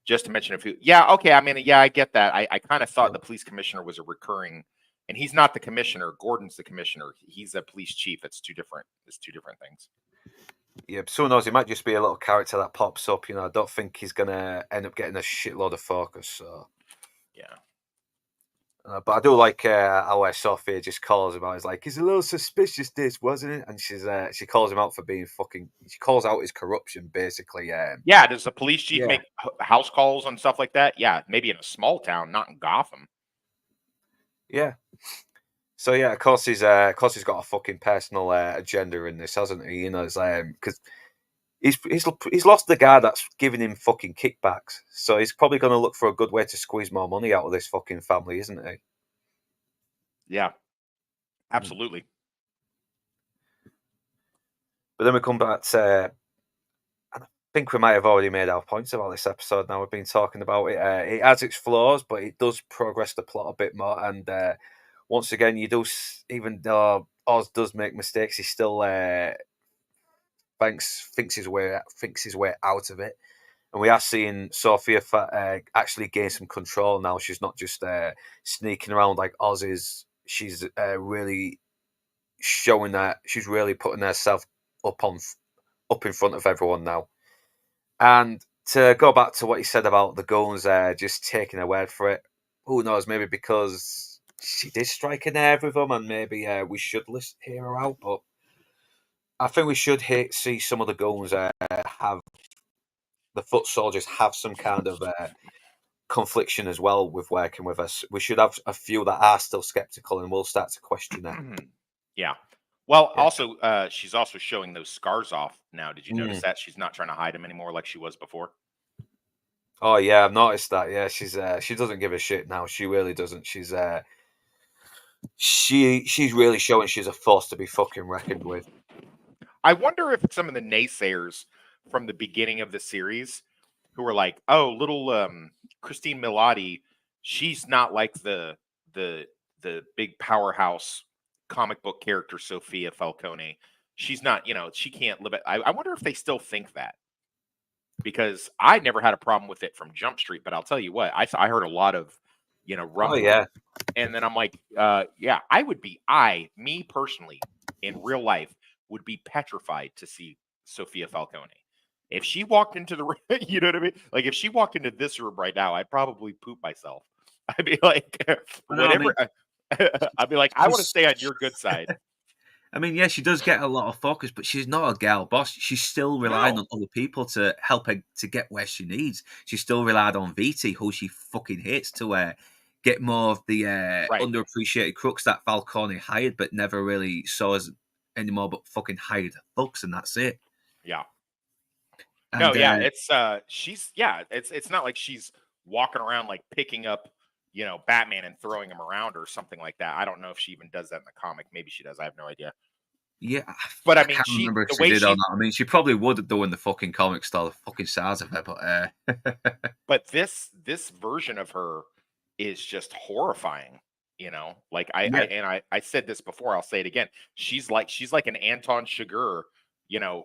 Just to mention a few. Yeah, okay. I mean, yeah, I get that. I kind of thought the police commissioner was a recurring And he's not the commissioner. Gordon's the commissioner. He's a police chief. It's two different things. Yeah, but who knows? He might just be a little character that pops up. I don't think he's gonna end up getting a shitload of focus. So yeah. But I do like how Sophia just calls him out. He's like, he's a little suspicious, this, wasn't it? And she calls him out for being fucking. She calls out his corruption, basically. Yeah. Does the police chief make house calls and stuff like that? Yeah, maybe in a small town, not in Gotham. Yeah. So yeah, of course he's got a fucking personal agenda in this, hasn't he? It's because he's lost the guy that's giving him fucking kickbacks, so he's probably going to look for a good way to squeeze more money out of this fucking family, isn't he? Yeah, absolutely. But then we come back to. I think we might have already made our points about this episode. Now we've been talking about it. It has its flaws, but it does progress the plot a bit more. And once again, even though Oz does make mistakes, he still thinks his way out of it. And we are seeing Sophia actually gain some control now. She's not just sneaking around like Oz is. She's really showing that she's really putting herself up in front of everyone now. And to go back to what you said about the goons just taking her word for it, who knows? Maybe because she did strike a nerve with them, and maybe we should hear her out. But I think we should see some of the goons have the foot soldiers have some kind of confliction as well with working with us. We should have a few that are still skeptical, and will start to question it. Yeah. Well, also, she's also showing those scars off now. Did you notice that she's not trying to hide them anymore like she was before? Oh yeah, I've noticed that. Yeah, she doesn't give a shit now. She really doesn't. She's really showing she's a force to be fucking reckoned with. I wonder if some of the naysayers from the beginning of the series, who were like, "Oh, little Christine Milioti, she's not like the big powerhouse comic book character Sophia Falcone. She's not, she can't live it." I wonder if they still think that, because I never had a problem with it from Jump Street, but I'll tell you what, I heard a lot of, rumbling. Oh yeah. And then I'm like, yeah, me personally, in real life, would be petrified to see Sophia Falcone. If she walked into the room, you know what I mean? Like, if she walked into this room right now, I'd probably poop myself. I'd be like, whatever. I'd be like, I want to stay on your good side. I mean, yeah, she does get a lot of focus, but she's not a girl boss. She's still relying on other people to help her to get where she needs. She still relied on Viti, who she fucking hates, to get more of the underappreciated crooks that Falcone hired, but never really saw as anymore, but fucking hired thugs, and that's it. Yeah. And, it's it's not like she's walking around like picking up, Batman and throwing him around or something like that. I don't know if she even does that in the comic. Maybe she does. I have no idea. Yeah, but I mean, can't remember if she did or not. I mean, she probably would do in the fucking comic style, the fucking size of her. But but this version of her is just horrifying. Like I said this before. I'll say it again. She's like an Anton Chigurh,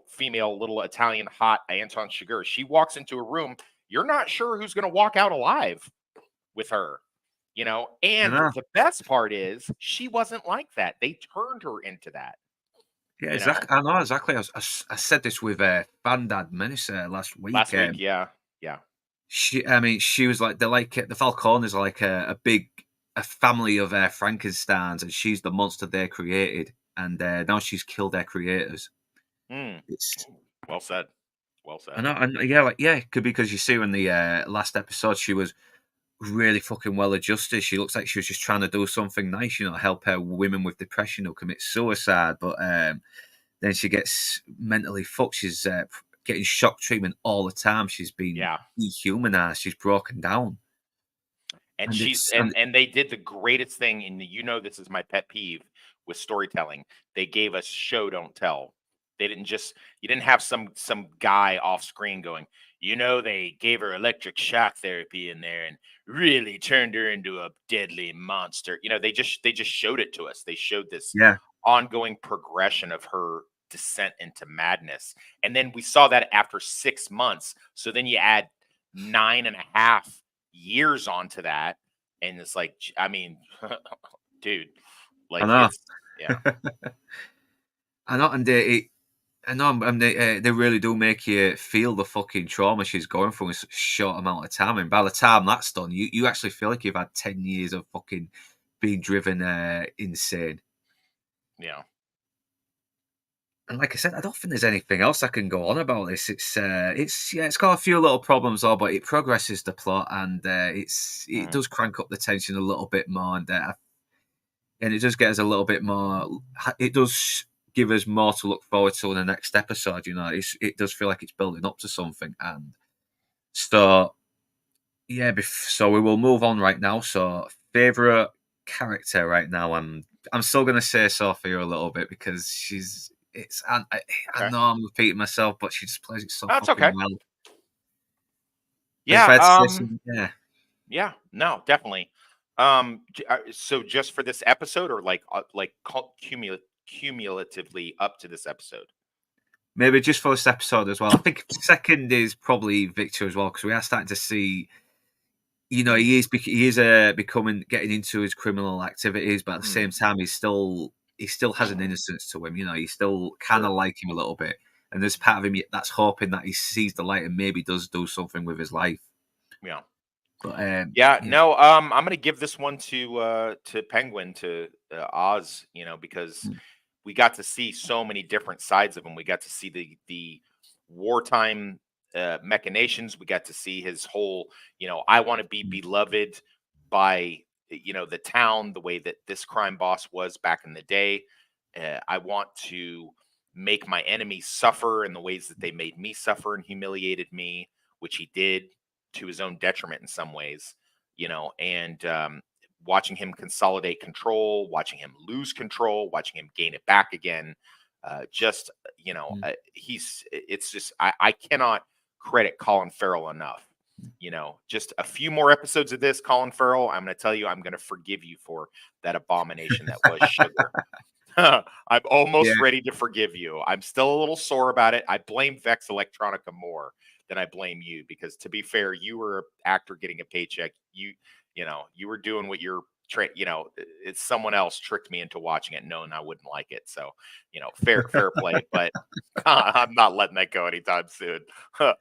female little Italian hot Anton Chigurh. She walks into a room, you're not sure who's going to walk out alive with her. And the best part is she wasn't like that. They turned her into that. Yeah, exactly. I know exactly. I said this with Bandad Menace last week. Yeah. She was like, they're like the Falcones are like a family of Frankensteins, and she's the monster they created, and now she's killed their creators. It's well said. I know, and it could be because you see her in the last episode, she was really fucking well adjusted. She looks like she was just trying to do something nice, help her women with depression who commit suicide. But then she gets mentally fucked. She's getting shock treatment all the time. She's been dehumanized. She's broken down. And and they did the greatest thing in this is my pet peeve with storytelling. They gave us show don't tell. They didn't you didn't have some guy off screen going, they gave her electric shock therapy in there and really turned her into a deadly monster. They just showed it to us. They showed this ongoing progression of her descent into madness. And then we saw that after 6 months. So then you add 9.5 years onto that. And it's like, I mean, dude. I Like know. it's yeah. I know, and I know, and they really do make you feel the fucking trauma she's going through in such a short amount of time. And by the time that's done, you actually feel like you've had 10 years of fucking being driven insane. Yeah. And like I said, I don't think there's anything else I can go on about this. It's got a few little problems, all, but it progresses the plot, and it Mm. does crank up the tension a little bit more, and it does get us a little bit more. It does give us more to look forward to in the next episode. It does feel like it's building up to something, and so yeah. So we will move on right now. So favorite character right now, I'm still gonna say Sophia a little bit because she's. I Okay. know I'm repeating myself, but she just plays it so That's fucking okay. well. But if Yeah. I had to say something, yeah, Yeah. No, definitely. So just for this episode, or like cumulatively up to this episode. maybe just for this episode as well. I think second is probably Victor as well because we are starting to see Mm, he is becoming getting into his criminal activities, but at the mm, same time, he still has an innocence to him. He still kind of sure. like him a little bit, and there's part of him that's hoping that he sees the light and maybe does do something with his life. Yeah. But Yeah, yeah, no, I'm gonna give this one to Penguin, to Oz, because mm, we got to see so many different sides of him. We got to see the wartime machinations. We got to see his whole, I want to be mm, beloved by the town, the way that this crime boss was back in the day. I want to make my enemies suffer in the ways that they made me suffer and humiliated me, which he did to his own detriment in some ways, and watching him consolidate control, watching him lose control, watching him gain it back again. Just mm. it's just I cannot credit Colin Farrell enough. Just a few more episodes of this, Colin Farrell. I'm going to tell you, I'm going to forgive you for that abomination that was Sugar. I'm Yeah, almost ready to forgive you. I'm still a little sore about it. I blame Vex Electronica more than I blame you, because to be fair, you were an actor getting a paycheck. You were doing what you're it's someone else tricked me into watching it knowing I wouldn't like it. So, fair play, but I'm not letting that go anytime soon. yeah.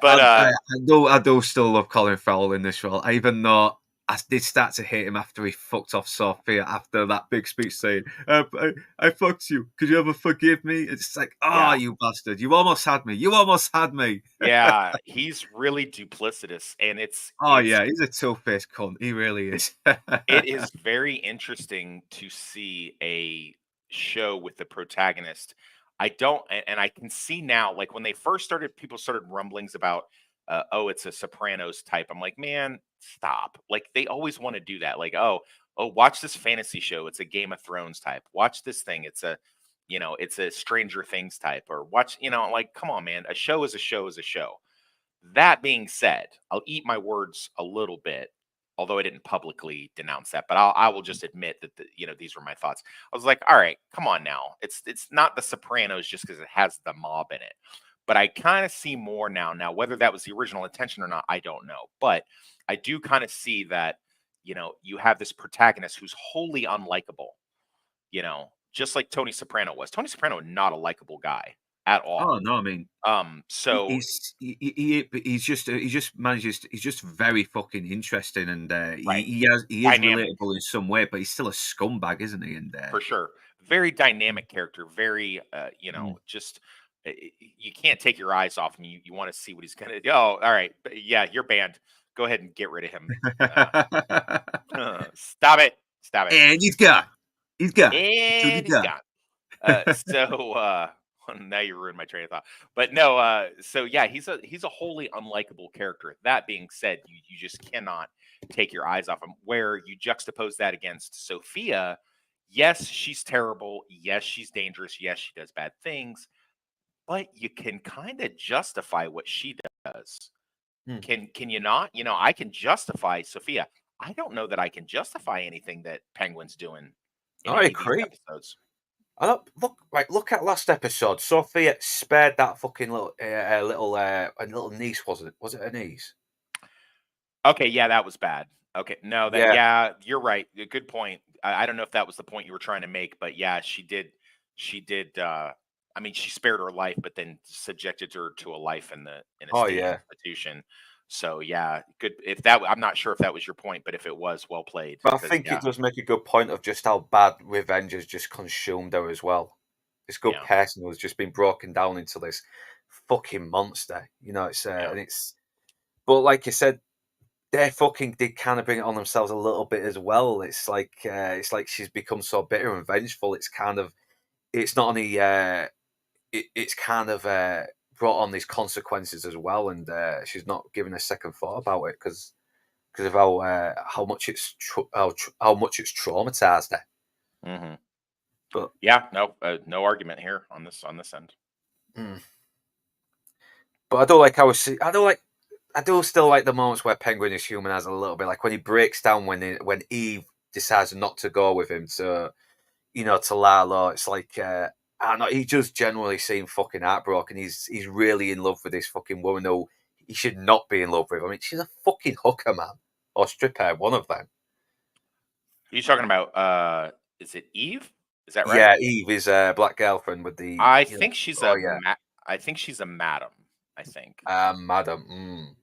But I do still love Colin Farrell in this role, even though I did start to hate him after he fucked off Sophia after that big speech saying, I fucked you. Could you ever forgive me? It's like, oh, yeah. you bastard. You almost had me. You almost had me. Yeah, he's really duplicitous, and Oh, yeah. He's a two-faced cunt. He really is. it is very interesting to see a show with the protagonist. I don't, and I can see now, like when they first started, people started rumblings about, oh, it's a Sopranos type. I'm like, man, stop. Like they always want to do that. Like, oh, watch this fantasy show. It's a Game of Thrones type. Watch this thing. It's a Stranger Things type. Or watch, like, come on, man. A show is a show is a show. That being said, I'll eat my words a little bit, although I didn't publicly denounce that. But I will just admit that these were my thoughts. I was like, all right, come on now. It's not The Sopranos just because it has the mob in it. But I kind of see more now. Now, whether that was the original intention or not, I don't know. But I do kind of see that you have this protagonist who's wholly unlikable. Just like Tony Soprano was. Tony Soprano, not a likable guy at all. Oh, no, I mean, So he just manages he's just very fucking interesting, and right, he is dynamic. relatable in some way, but he's still a scumbag, isn't he? And For sure. Very dynamic character, very mm. just you can't take your eyes off him. You want to see what he's gonna do. Oh, all right. Yeah, you're banned. Go ahead and get rid of him. Stop it. Stop it. And he's gone to the And he's gun. gone. So now you ruined my train of thought. But no, so yeah, he's a wholly unlikable character. That being said, you just cannot take your eyes off him. Where you juxtapose that against Sophia, yes, she's terrible. Yes, she's dangerous. Yes, she does bad things. But you can kind of justify what she does. Mm. Can you not? I can justify Sophia. I don't know that I can justify anything that Penguin's doing in I any of these agree. episodes. I don't, look at last episode. Sophia spared that fucking little niece, wasn't it? Was it a niece? Okay, yeah, that was bad. Okay, no, that Yeah. yeah, you're right. Good point. I don't know if that was the point you were trying to make, but yeah, she did. She did. I mean, she spared her life, but then subjected her to a life in a Oh state yeah. institution. So yeah, good. If that, I'm not sure if that was your point, but if it was, well played. But I Because think yeah, it does make a good point of just how bad revenge has just consumed her as well. This good yeah, person has just been broken down into this fucking monster. You know, it's yeah, and it's. But like you said, they fucking did kind of bring it on themselves a little bit as well. It's like she's become so bitter and vengeful. It's kind of it's not only it's kind of brought on these consequences as well, and she's not giving a second thought about it because of how much how much it's traumatized her. hmm But yeah. No, no argument here on this end. mm. but I do like how I do still like the moments where Penguin is humanized a little bit, like when he breaks down when Eve decides not to go with him to to Lalo. It's like I don't know, he just generally seemed fucking heartbroken. He's really in love with this fucking woman who he should not be in love with. I mean, she's a fucking hooker, man, or stripper, one of them. You talking about? Is it Eve? Is that right? Yeah, Eve is a black girlfriend with the I think she's oh a yeah, I think she's a madam. I think madam. Mm.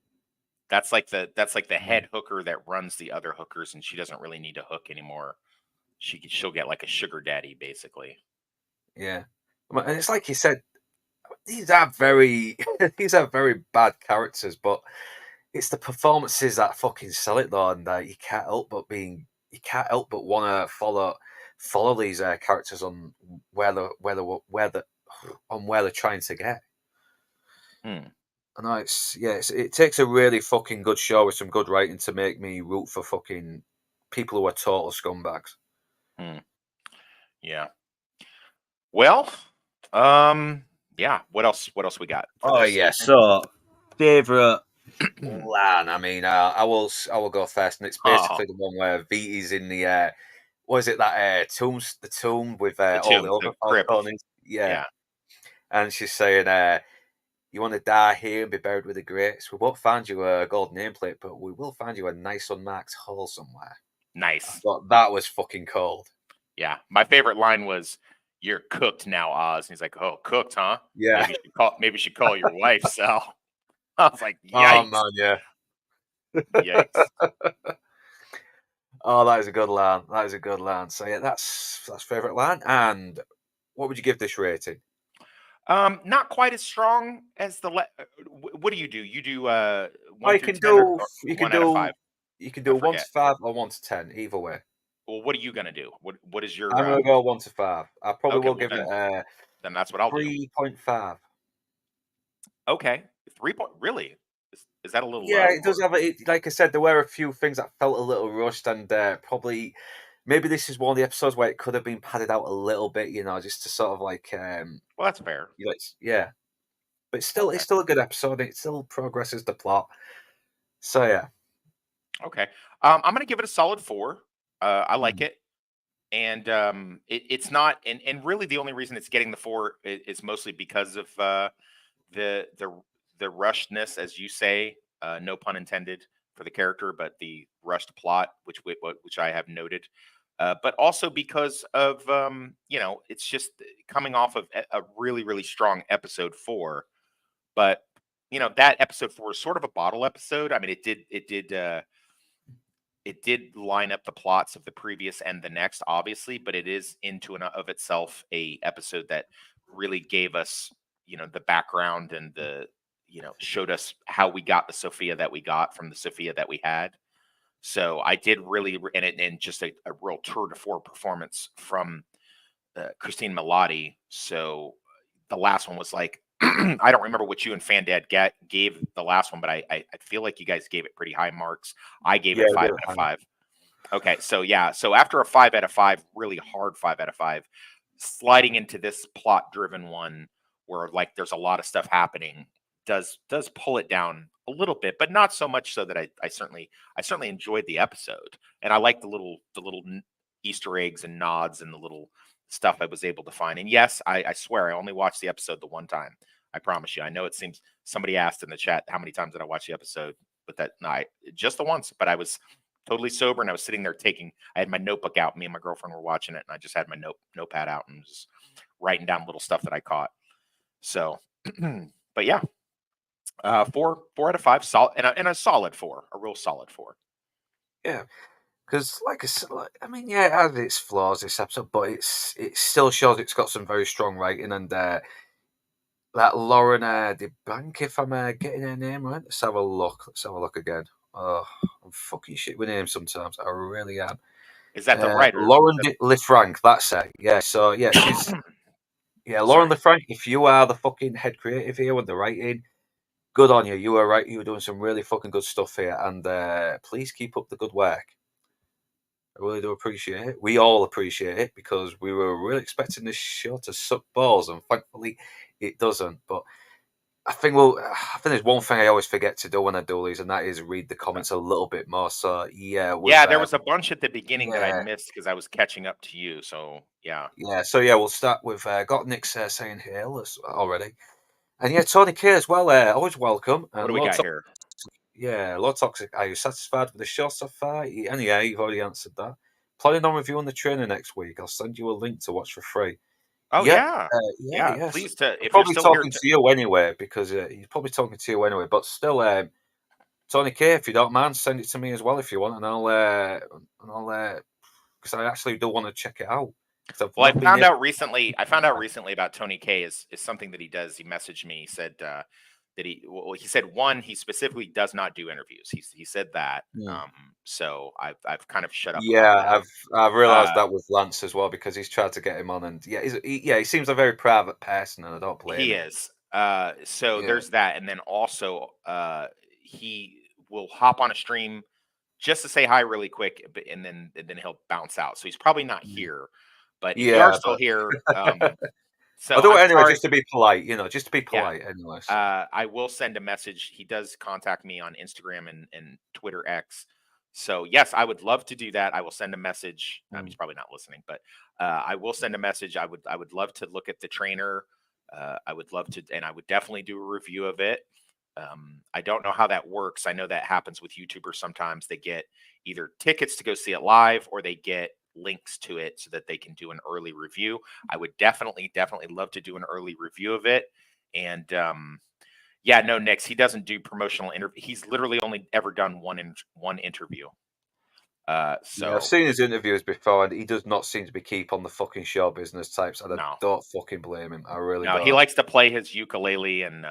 that's like the Mm. head hooker that runs the other hookers, and she doesn't really need to hook anymore. She'll get like a sugar daddy basically. Yeah, and it's like you said, these are very these are very bad characters, but it's the performances that fucking sell it though, and you can't help but want to follow these characters on where the on where they're trying to get. Hmm. I know it takes a really fucking good show with some good writing to make me root for fucking people who are total scumbags. Hmm. Yeah. Well, um, yeah. What else we got for Oh this yeah, evening? so favorite Lan. I mean, I will go first, and it's Oh, basically the one where Viti's in the what is it that the tomb with the all the tomb, the other crypt. Falconies, yeah, Yeah. and she's saying, "You want to die here and be buried with the greats? We won't find you a gold nameplate, but we will find you a nice unmarked hole somewhere." I Nice. thought that was fucking cold. Yeah. My favorite line was, "You're cooked now, Oz." And he's like, "Oh, cooked, huh? Yeah. Maybe you should call your wife, Sal." I was like, Oh "Yikes, man, yeah. yikes." Oh, that is a good line. That is a good line. So yeah, that's favorite line. And what would you give this rating? Not quite as strong as what do you do? You do Oh, 1 through 10 or one out of five? you can I do one to forget. five or 1 to 10, either way. Well, what are you gonna do? What is your I'm gonna go 1 to 5. I probably okay? will Well, give it a then that's what I'll do. 3.5. Okay, 3 point. Really? Is that a little Yeah, low? it does have like I said, there were a few things that felt a little rushed, and probably maybe this is one of the episodes where it could have been padded out a little bit, just to sort of like Well, that's fair. yeah. But Okay. it's still a good episode. It still progresses the plot. So yeah. Okay. I'm gonna give it a solid 4. I like Mm. it, and it's not, and really the only reason it's getting the 4 is mostly because of the the the rushedness, as you say, no pun intended for the character, but the rushed plot, which I have noted, but also because of it's just coming off of a really really strong episode 4, but that episode 4 is sort of a bottle episode. I mean, it did line up the plots of the previous and the next, obviously, but it is into and of itself a episode that really gave us, the background and showed us how we got the Sophia that we got from the Sophia that we had. So I did really, and just a real tour de force performance from Christine Milotti. So the last one was like, I don't remember what you and Fandad gave the last one, but I feel like you guys gave it pretty high marks. I gave Yeah, it we five do. out of five. Okay, so yeah, so after a 5 out of 5, really hard 5 out of 5, sliding into this plot-driven one where like there's a lot of stuff happening does pull it down a little bit, but not so much so that I certainly enjoyed the episode, and I like the little Easter eggs and nods and the little stuff I was able to find. And yes, I swear I only watched the episode the one time. I promise you. I know it seems somebody asked in the chat how many times did I watch the episode, but that no, just the once. But totally sober, and I was sitting there I had my notebook out. Me and my girlfriend were watching it, and I just had my notepad out and was writing down little stuff that I caught. So, but yeah, 4 out of 5, solid, and a solid 4, a real solid 4. Yeah, because like I said, I mean, yeah, it has its flaws this episode, but it still shows it's got some very strong writing, and that Lauren DeBank, if I'm getting her name right, let's have a look. Let's have a look again. Oh, I'm fucking shit with names sometimes. I really am. Is that the writer? Lauren Lefranc, that's it. Yeah, so yeah, she's Lauren Lefranc. If you are the fucking head creative here with the writing, good on you. You were right. You were doing some really fucking good stuff here, and please keep up the good work. I really do appreciate it. We all appreciate it because we were really expecting this show to suck balls, and thankfully, it doesn't. But I think there's one thing I always forget to do when I do these, and that is read the comments a little bit more. So yeah, there was a bunch at the beginning that I missed because I was catching up to you. So yeah. So yeah, we'll start with got Nick's saying hail already, and yeah, Tony K as well. Always welcome. What do we got here? Yeah, Lord Toxic. Are you satisfied with the show so far? And yeah, you've already answered that. Planning on reviewing the trailer next week. I'll send you a link to watch for free. Oh yeah. Yes. Please, if probably you're talking to you anyway, because he's probably talking to you anyway. But still, Tony K, if you don't mind, send it to me as well if you want, and I'll because I actually do want to check it out. Well, I found out recently about Tony K is something that he does. He messaged me. He said that he said one, he specifically does not do interviews. He said that. So I've kind of shut up. Yeah, I've realized that with Lance as well, because he's tried to get him on, and he seems a very private person, and I don't blame him. He is. So there's that, and then also he will hop on a stream just to say hi really quick, and then he'll bounce out. So he's probably not here, but if you are still here. So I'll do it anyway, just to be polite, just to be polite, anyways. I will send a message. He does contact me on Instagram and Twitter X. So yes, I would love to do that. I will send a message. He's probably not listening, but I will send a message. I would love to look at the trainer. I would love to, and I would definitely do a review of it. I don't know how that works. I know that happens with YouTubers sometimes. They get either tickets to go see it live, or they get links to it so that they can do an early review. I would definitely love to do an early review of it. And no, Nix, he doesn't do promotional interview. He's literally only ever done one interview. So I've seen his interviews before, and he does not seem to be keep on the fucking show business types. And I don't fucking blame him. I really don't. He likes to play his ukulele. And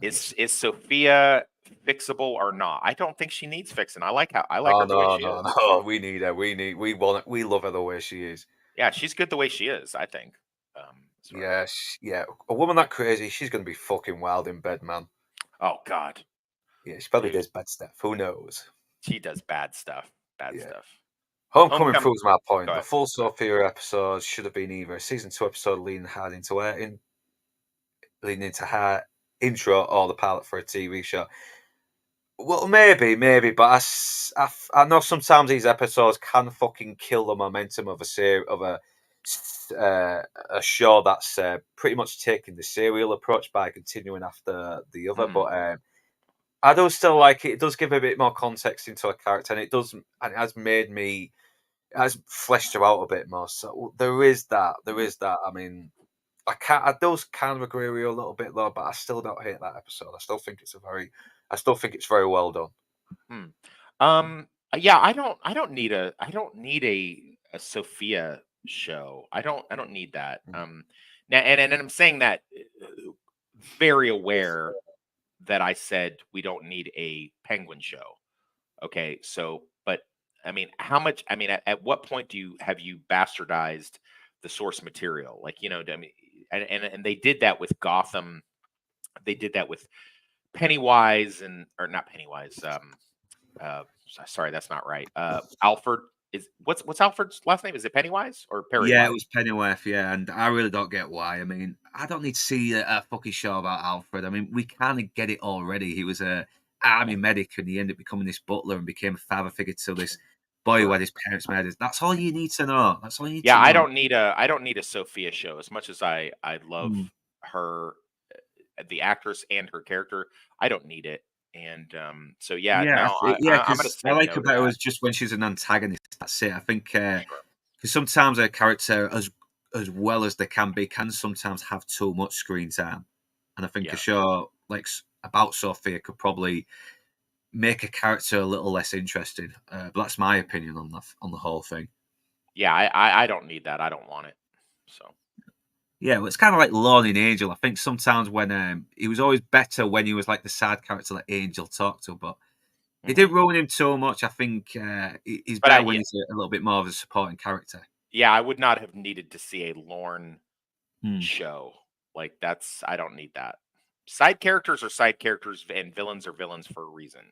is Sophia fixable or not? I don't think she needs fixing. I like her the way she is. No, we need her. We love her the way she is. Yeah, she's good the way she is, I think. A woman that crazy, she's going to be fucking wild in bed, man. Oh God. Yeah, she probably does bad stuff. Who knows? She does bad stuff. Stuff. Homecoming proves my point. The full Sophia episode should have been either a season 2 episode leading into her intro, or the pilot for a TV show. Well, maybe, but I know sometimes these episodes can fucking kill the momentum of a show that's pretty much taking the serial approach by continuing after the other. But I do still like it. It does give a bit more context into a character, and it has fleshed her out a bit more. So there is that. I mean, I do kind of agree with you a little bit though, but I still don't hate that episode. I still think it's very well done. I don't need a Sophia show. I don't need that. Now, and I'm saying that very aware that I said we don't need a Penguin show. Okay, so but I mean, how much? I mean, at what point have you bastardized the source material? Like, I mean, and they did that with Gotham. They did that with Pennywise or not Pennywise. Sorry, that's not right. Alfred is what's Alfred's last name? Is it Pennywise or Perry? Yeah, it was Pennyworth. Yeah, and I really don't get why. I mean, I don't need to see a fucking show about Alfred. I mean, we kind of get it already. He was a army medic, and he ended up becoming this butler and became a father figure to this boy who had his parents murdered. That's all you need to know. That's all you need to know. I don't need a Sophia show. As much as I love her, the actress and her character, I don't need it. And so yeah, no, I'm gonna because I say like no her to better that. as just when she's an antagonist. That's it. I think because Sure. sometimes a character, as well as they can be, can sometimes have too much screen time, and I think a Yeah. show like about Sophia could probably make a character a little less interesting. But that's my opinion on the whole thing. Yeah, I don't need that. I don't want it. So Yeah, well, it's kind of like Lorne in Angel. I think sometimes when he was always better when he was like the side character that Angel talked to, but it mhm. didn't ruin him too much. I think he's But better when he's a little bit more of a supporting character. yeah, I would not have needed to see a Lorne Hmm. show. Like that's I don't need that. Side characters are side characters and villains are villains for a reason. Hmm.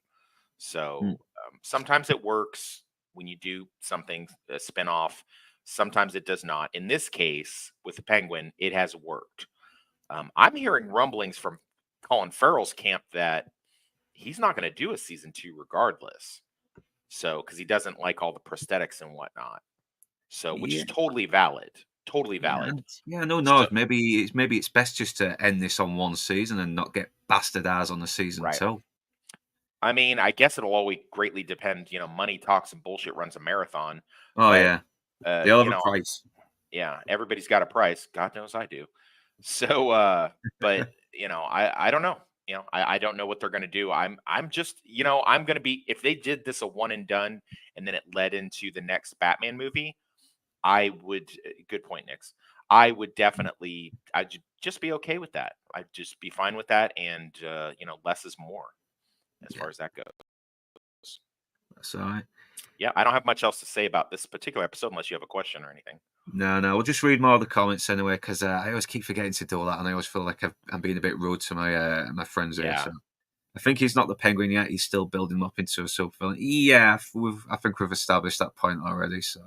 So sometimes it works when you do something a spin-off. Sometimes it does not. In this case, with the Penguin, it has worked. I'm hearing rumblings from Colin Farrell's camp that he's not going to do a season 2 regardless. So because he doesn't like all the prosthetics and whatnot. So which is Yeah, totally valid. Totally yeah, valid. yeah. No, So knows. Maybe it's best just to end this on one season and not get bastardized on the season right. two. I mean, I guess it'll always greatly depend. Money talks and bullshit runs a marathon. Oh But yeah, the other you know, price. yeah, everybody's got a price. God knows I do. So, but I don't know. I don't know what they're gonna do. I'm just, I'm gonna be if they did this a one and done, and then it led into the next Batman movie. I would. Good point, Nix. I would definitely. I'd just be okay with that. I'd just be fine with that, and less is more as Yeah, far as that goes. that's all right. Yeah, I don't have much else to say about this particular episode unless you have a question or anything. No, no, we'll just read more of the comments anyway because I always keep forgetting to do that, and I always feel like I'm being a bit rude to my friends here. Yeah. So I think he's not the Penguin yet. He's still building him up into a super villain. Yeah, I think we've established that point already. So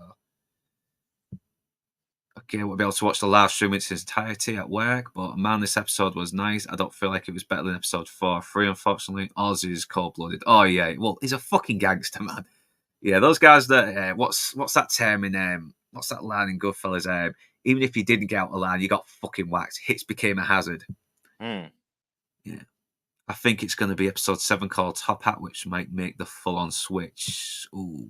okay, we'll be able to watch the live stream in its entirety at work. But man, this episode was nice. I don't feel like it was better than episode 4-3, unfortunately. Oz is cold blooded. Oh yeah, well he's a fucking gangster, man. Yeah, those guys that what's that term in what's that line in Goodfellas? Even if you didn't get out the line, you got fucking whacked. Hits became a hazard. Mm. Yeah. I think it's going to be episode 7 called Top Hat, which might make the full on switch. Ooh,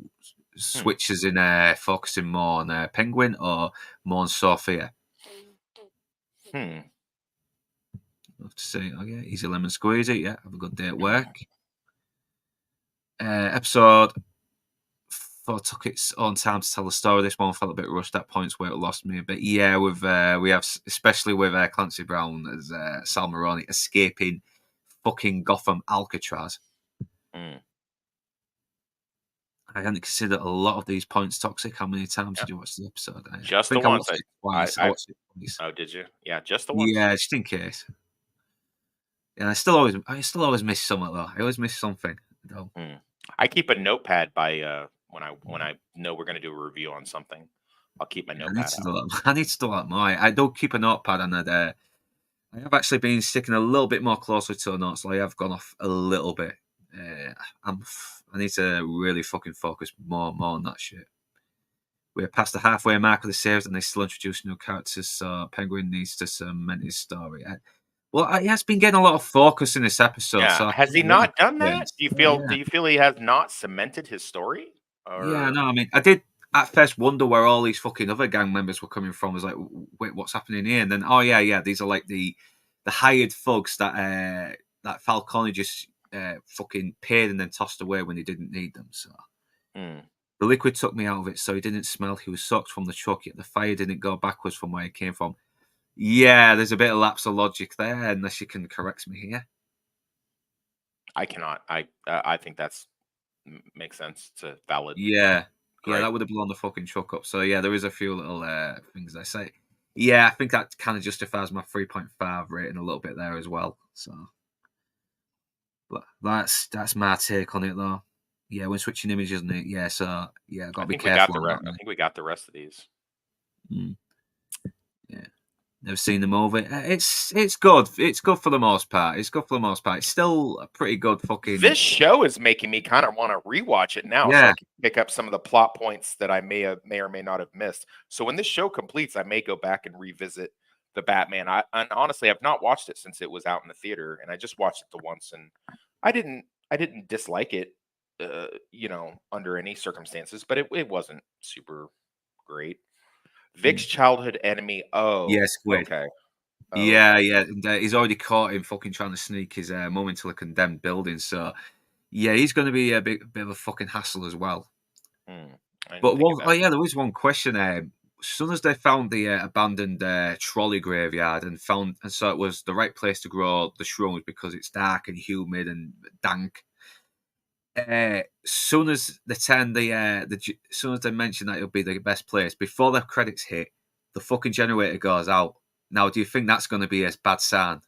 Hmm. switches in focusing more on Penguin or more on Sophia. Hmm. I have to say, oh yeah, easy lemon squeezy. Yeah, have a good day at work. Episode 4 took its own time to tell the story. This one felt a bit rushed at points where it lost me. But yeah, we have especially with Clancy Brown as Sal Maroni escaping fucking Gotham Alcatraz. Hmm. I hadn't considered a lot of these points toxic. How many times Yeah. did you watch the episode? I Just the think I once. watched it twice. I watched it twice. Oh, did you? Yeah, just the once. Yeah, just in case. And I still always miss something though. I always miss something. Though. Hmm. I keep a notepad by when I know we're gonna do a review on something. I'll keep my Yeah, I need notepad to out. do that. I need to do that more. I don't keep a notepad, and I have actually been sticking a little bit more closely to the notes. So I have gone off a little bit. I need to really fucking focus more on that shit. We're past the halfway mark of the series, and they still introduce new characters. So Penguin needs to cement his story. He has been getting a lot of focus in this episode. Yeah. So I Has he can't wait not done until the that? end. Do you feel Yeah, do you feel he has not cemented his story? yeah. Or No, I mean, I did at first wonder where all these fucking other gang members were coming from. I was like, wait, what's happening here? And then, oh yeah, these are like the hired thugs that Falcone just fucking paid and then tossed away when he didn't need them. So. Hmm. The liquid took me out of it, so he didn't smell. He was sucked from the truck, yet the fire didn't go backwards from where it came from. Yeah, there's a bit of lapse of logic there, unless you can correct me here. I cannot. I think that's makes sense. It's a valid Yeah, yeah, gripe. that would have blown the fucking truck up. So yeah, there is a few little things I say. Yeah, I think that kind of justifies my 3.5 rating a little bit there as well. So, but that's my take on it though. Yeah, when switching images, isn't it? Yeah, so yeah, got I to be think we got careful the on that. I think we got the rest of these. Mm, yeah. Never seen the movie. It's good. It's good for the most part. It's good for the most part. It's still a pretty good fucking This show is making me kind of want to rewatch it now, so I yeah. can pick up some of the plot points that I may or may not have missed. So when this show completes, I may go back and revisit the Batman. And honestly, I've not watched it since it was out in the theater, and I just watched it the once, and I didn't I didn't dislike it, under any circumstances, but it wasn't super great. Vic's Mm. childhood enemy. Yeah, Oh, Squid. okay. Yeah, Okay. yeah. And, he's already caught him fucking trying to sneak his mum into a condemned building. So yeah, he's going to be a bit of a fucking hassle as well. Hmm. I didn't But think of one, oh that. yeah, there was one question. As soon as they found the abandoned trolley graveyard and so it was the right place to grow the shrooms because it's dark and humid and dank. Soon as they turn as soon as they mention that it'll be the best place before the credits hit, the fucking generator goes out. Now, do you think that's going to be a bad sign?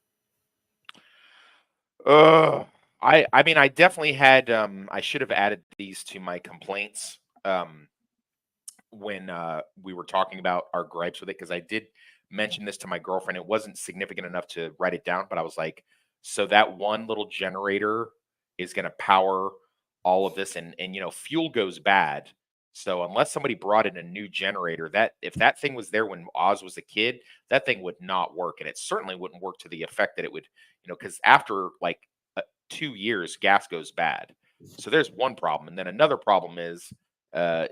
Ugh. I mean, I definitely had. I should have added these to my complaints. When we were talking about our gripes with it, because I did mention this to my girlfriend. It wasn't significant enough to write it down, but I was like, so that one little generator is going to power all of this, and fuel goes bad. So unless somebody brought in a new generator, that if that thing was there when Oz was a kid, that thing would not work, and it certainly wouldn't work to the effect that it would, because after like 2 years, gas goes bad. So there's one problem, and then another problem is, uh,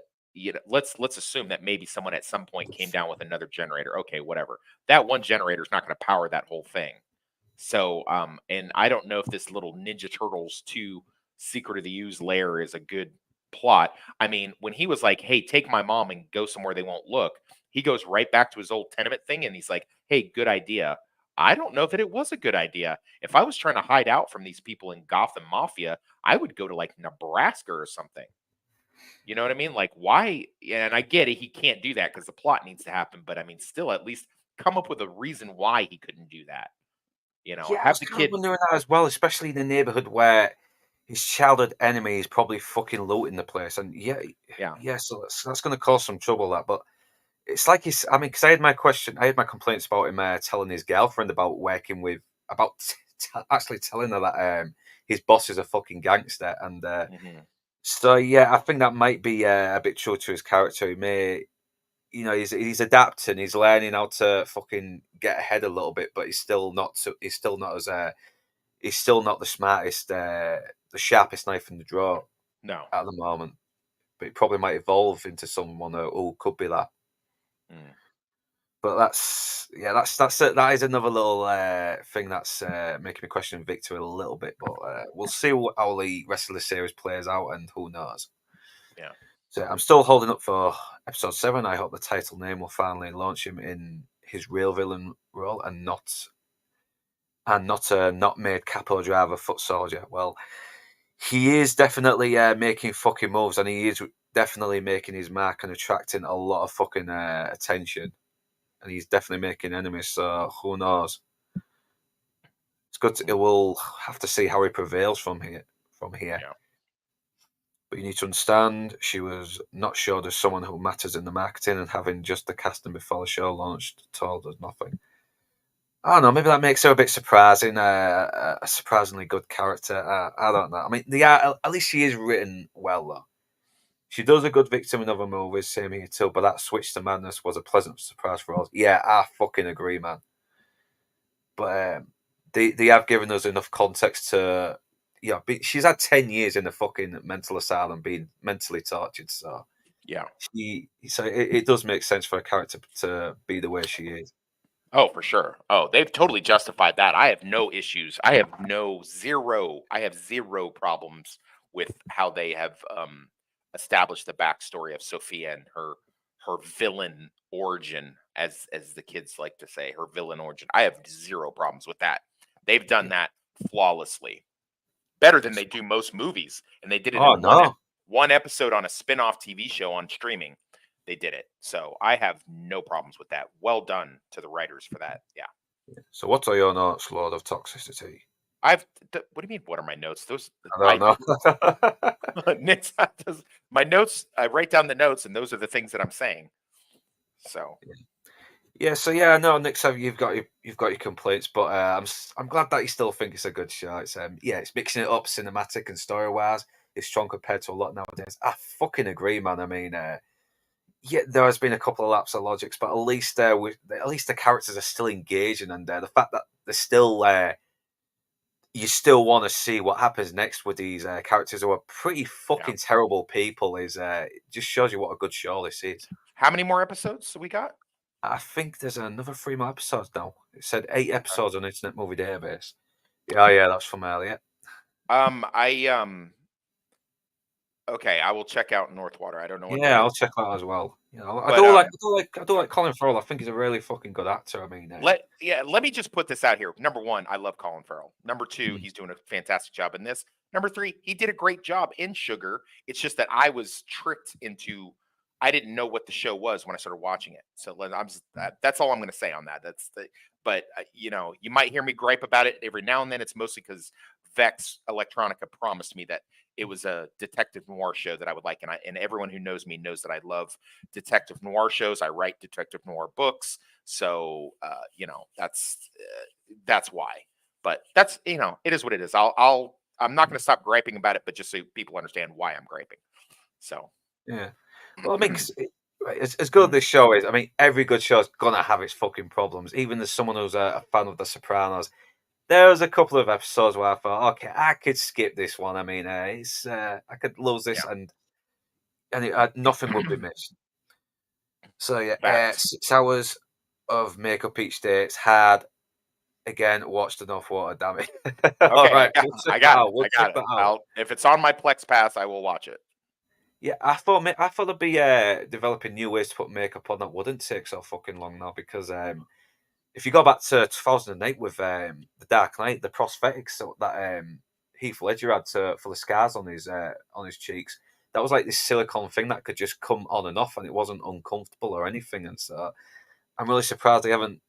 let's assume that maybe someone at some point came down with another generator. Okay, whatever. That one generator is not going to power that whole thing. So, and I don't know if this little Ninja Turtles 2 Secret of the Ooze layer is a good plot. I mean, when he was like, "Hey, take my mom and go somewhere they won't look," he goes right back to his old tenement thing, and he's like, "Hey, good idea." I don't know that it was a good idea. If I was trying to hide out from these people in Gotham Mafia, I would go to like Nebraska or something. You know what I mean? Like, why? Yeah, and I get it. He can't do that because the plot needs to happen. But I mean, still, at least come up with a reason why he couldn't do that. Yeah, I Have was the kind of kid. wondering that as well, especially in the neighborhood where his childhood enemy is probably fucking looting the place. And yeah, Yeah. yeah, so that's going to cause some trouble. That, but it's like he's. I mean, because I had my complaints about him telling his girlfriend about working with, about actually telling her that his boss is a fucking gangster, and Hmm. so yeah, I think that might be a bit true to his character. He may, he's adapting, he's learning how to fucking get ahead a little bit, but he's still not as he's still not the smartest, the sharpest knife in the drawer No. at the moment. But it probably might evolve into someone who could be that. Mm. But that is another little thing that's making me question Victor a little bit. But we'll see how the rest of the series plays out, and who knows. Yeah. So I'm still holding up for episode 7. I hope the title name will finally launch him in his real villain role and not made capo driver foot soldier. Well, he is definitely making fucking moves, and he is definitely making his mark and attracting a lot of fucking attention. And he's definitely making enemies. So who knows? It's good. Mm. We'll have to see how he prevails from here. From here. Yeah. But you need to understand, she was not showed as someone who matters in the marketing, and having just the casting before the show launched told us nothing. I don't know. Maybe that makes her a bit surprising. A surprisingly good character. I don't know. I mean, at least she is written well, though. She does a good victim in other movies, same here too. But that switch to madness was a pleasant surprise for us. Yeah, I fucking agree, man. But they have given us enough context to, she's had 10 years in a fucking mental asylum, being mentally tortured. So Yeah. it does make sense for a character to be the way she is. Oh, for sure. Oh, they've totally justified that. I have no issues. I have zero problems with how they have established the backstory of Sophia and her villain origin, as the kids like to say, her villain origin. I have zero problems with that. They've done Yeah. that flawlessly. Better than they do most movies. And they did it Oh in no. one episode on a spin-off TV show on streaming. They did it. So I have no problems with that. Well done to the writers for that. Yeah. So what are your notes, Lord of Toxicity? What do you mean? What are my notes? Those I don't know. Nick's my notes. I write down the notes, and those are the things that I'm saying. So Yeah, so yeah, no, Nick, so you've got your complaints, but I'm glad that you still think it's a good show. It's it's mixing it up, cinematic and story wise. It's strong compared to a lot nowadays. I fucking agree, man. I mean, yeah, there has been a couple of laps of logics, but at least the characters are still engaging, and the fact that they're still you still want to see what happens next with these characters who are pretty Yeah. fucking terrible people. It just shows you what a good show this is. How many more episodes we got? I think there's another 3 more episodes now. It said 8 Okay. episodes on Internet Movie Database. Yeah, that's from earlier. I okay, I will check out Northwater. I don't know what that Yeah, I'll is. check that as well. You know, I But do like, Colin Farrell. I think he's a really fucking good actor. I mean, let me just put this out here. Number one, I love Colin Farrell. Number two, he's doing a fantastic job in this. Number three, he did a great job in Sugar. It's just that I was tricked into. I didn't know what the show was when I started watching it. So that's all I'm going to say on that. But you know, you might hear me gripe about it every now and then. It's mostly because Vex Electronica promised me that it was a detective noir show that I would like, and everyone who knows me knows that I love detective noir shows. I write detective noir books. So you know, that's why. But that's, you know, it is what it is. I'm not going to stop griping about it, but just so people understand why I'm griping. So yeah. Well, I mean, as good as this show is, I mean, every good show's gonna have its fucking problems. Even as someone who's a fan of The Sopranos, there was a couple of episodes where I thought, okay, I could skip this one. I mean, I could lose this, yeah, nothing would be missed. So yeah, facts. 6 hours of makeup each day. It's hard. Again, watch the North Water. Damn it! All Okay, right, yeah, we'll check I that got it. out. We'll I check got it. that out. If it's on my Plex Pass, I will watch it. Yeah, I thought they'd be developing new ways to put makeup on that wouldn't take so fucking long now because if you go back to 2008 with the Dark Knight, the prosthetics that Heath Ledger had for the scars on his cheeks, that was like this silicone thing that could just come on and off, and it wasn't uncomfortable or anything. And so I'm really surprised they haven't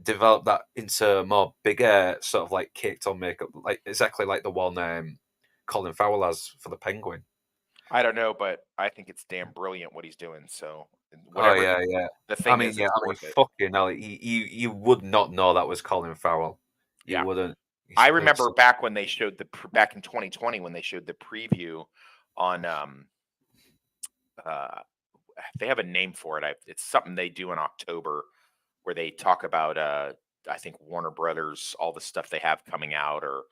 developed that into more bigger sort of like caked on makeup, like exactly like the one Colin Farrell has for the Penguin. I don't know, but I think it's damn brilliant what he's doing. So Oh whatever yeah, yeah. the thing is, Yeah. it's I mean, worth it. fucking hell, you would not know that was Colin Farrell. You Yeah. wouldn't. I It's remember back when they showed back in 2020 when they showed the preview on uh they have a name for it. It's something they do in October where they talk about I think Warner Brothers, all the stuff they have coming out or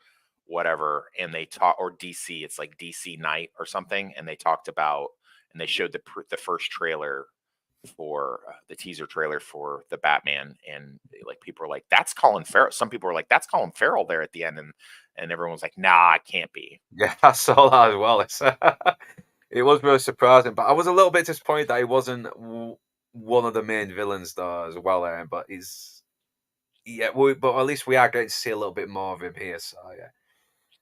whatever, and they talk, or DC, it's like DC Night or something, and they talked about, and they showed the first trailer for the teaser trailer for the Batman, and like people were like, "That's Colin Farrell." Some people were like, "That's Colin Farrell there at the end," and everyone was like, "Nah, it can't be." yeah, I saw that as well. It was really surprising, but I was a little bit disappointed that he wasn't one of the main villains though as well. But but at least we are getting to see a little bit more of him here. So yeah.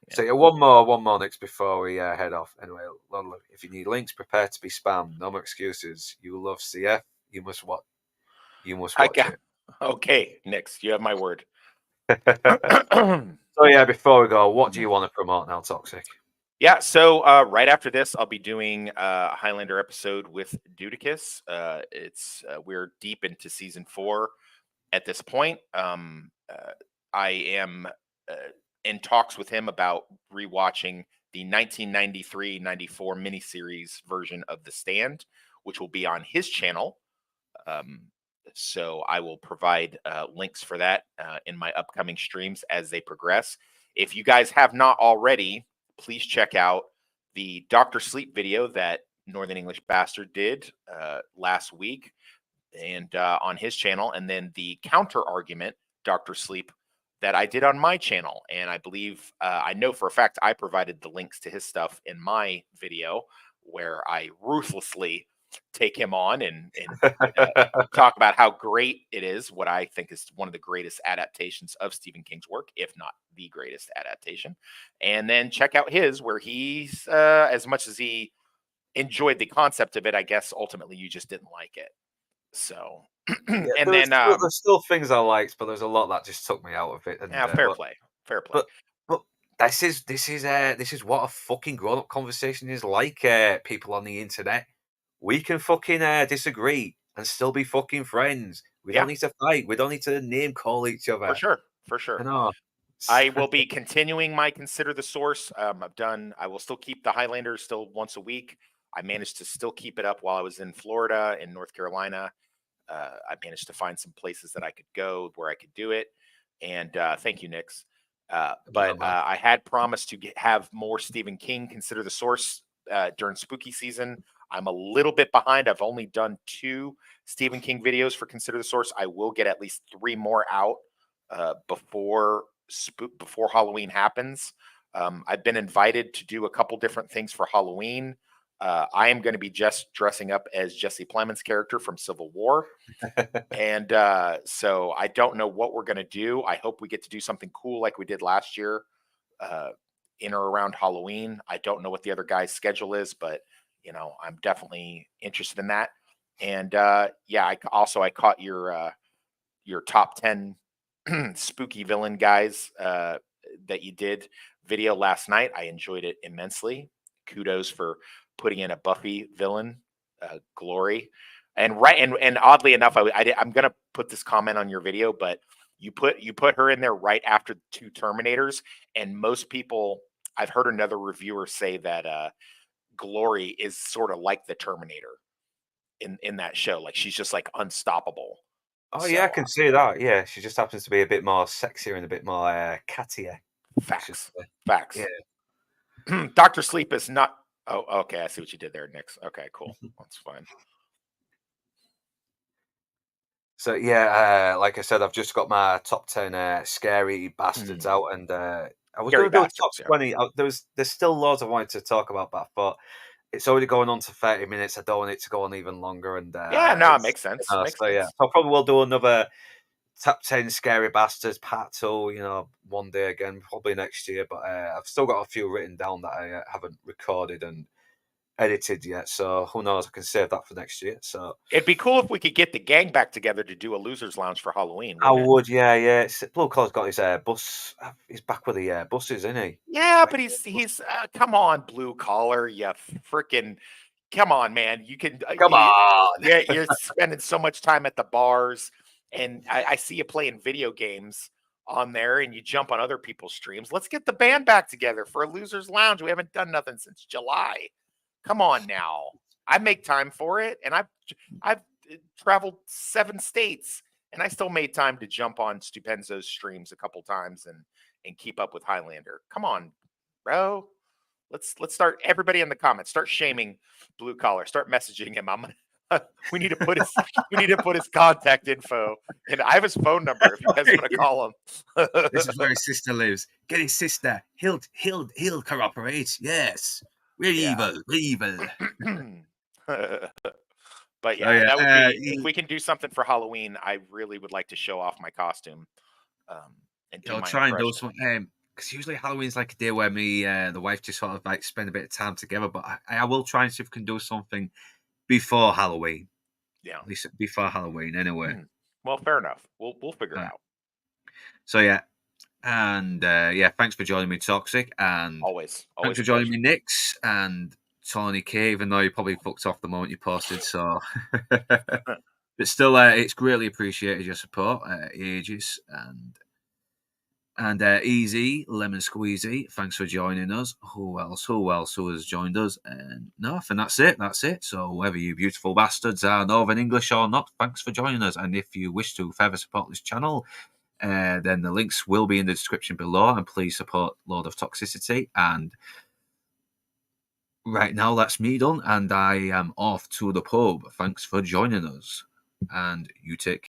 Yeah. So yeah, one more next before we head off. Anyway, if you need links, prepare to be spammed. No more excuses. You love CF. You must watch. You must I watch got it. okay, Nix, you have my word. So yeah, before we go, what do you want to promote now, Toxic? Yeah, so right after this, I'll be doing a Highlander episode with Dudicus. It's we're deep into season 4 at this point. I am in talks with him about rewatching the 1993-94 miniseries version of The Stand, which will be on his channel. Um, so I will provide links for that in my upcoming streams as they progress. If you guys have not already, please check out the Doctor Sleep video that Northern English Bastard did last week and on his channel, and then the counter argument Doctor Sleep that I did on my channel. And I believe I know for a fact I provided the links to his stuff in my video where I ruthlessly take him on and talk about how great it is, what I think is one of the greatest adaptations of Stephen King's work, if not the greatest adaptation. And then check out his, where he's, as much as he enjoyed the concept of it, I guess ultimately you just didn't like it. So, Yeah, and then, there's still things I liked, but there's a lot that just took me out of it. And yeah, fair play, fair play. but but this is what a fucking grown up conversation is like. People on the internet, we can fucking disagree and still be fucking friends. We Yeah, don't need to fight. We don't need to name call each for other. sure, for I sure. know. I will be continuing my Consider the Source. I will still keep the Highlanders still once a week. I managed to still keep it up while I was in Florida and North Carolina. I managed to find some places that I could go where I could do it. And thank you, Nix. But I had promised to have more Stephen King Consider the Source during spooky season. I'm a little bit behind. I've only done 2 Stephen King videos for Consider the Source. I will get at least 3 more out before Halloween happens. I've been invited to do a couple different things for Halloween. I am going to be just dressing up as Jesse Plemons' character from Civil War. And so I don't know what we're going to do. I hope we get to do something cool like we did last year in or around Halloween. I don't know what the other guy's schedule is, but I'm definitely interested in that. And yeah, I caught your top 10 spooky villain guys that you did video last night. I enjoyed it immensely. Kudos for putting in a Buffy villain, Glory. And oddly enough, I'm gonna put this comment on your video, but you put her in there right after the 2 Terminators, and most people, I've heard another reviewer say that Glory is sort of like the Terminator in that show, like she's just like unstoppable. Oh yeah, I can see that. Yeah, she just happens to be a bit more sexier and a bit more cattier. Facts. Yeah. Doctor Sleep is not. Oh, okay. I see what you did there, Nix. Okay, cool. That's fine. So yeah, like I said, I've just got my top 10 scary bastards out, and I was going to do a top 20. There's still loads I wanted to talk about, but I thought it's already going on to 30 minutes. I don't want it to go on even longer. And yeah, no, it makes sense. Yeah, so I probably will do another top 10 scary bastards part 2. One day again, probably next year. But I've still got a few written down that I haven't recorded and edited yet, so who knows? I can save that for next year. So it'd be cool if we could get the gang back together to do a losers lounge for Halloween. I would, yeah. Blue Collar's got his bus. He's back with the buses, isn't he? Yeah, but he's come on, Blue Collar, you freaking come on, man. You can come on. Yeah, you're spending so much time at the bars, and I see you playing video games on there, and you jump on other people's streams. Let's get the band back together for a losers lounge. We haven't done nothing since July. Come on now. I make time for it, and I've traveled 7 states, and I still made time to jump on Stupenzo's streams a couple times and keep up with Highlander. Come on, bro. Let's start. Everybody in the comments, start shaming Blue Collar. Start messaging him. We need to put his contact info, and I have his phone number if you guys want to call him. This is where his sister lives. Get his sister. He'll cooperate. Yes. We're evil. But yeah, that would be, if we can do something for Halloween, I really would like to show off my costume. And I'll try and do something. Because usually Halloween's like a day where me the wife just sort of like spend a bit of time together. But I will try and see if we can do something before Halloween. Yeah, at least before Halloween, anyway. Well, fair enough. We'll figure it out. So yeah. And yeah, thanks for joining me, Toxic. And always thanks for joining me, Nix and Tony K, even though you probably fucked off the moment you posted. So, but still, it's greatly appreciated your support. Ages and Easy Lemon Squeezy, thanks for joining us. Who else has joined us? And no, and that's it. So whether you beautiful bastards are Northern English or not, thanks for joining us. And if you wish to further support this channel, then the links will be in the description below, and please support Lord of Toxicity. And right now that's me done, and I am off to the pub. Thanks for joining us, and you take care.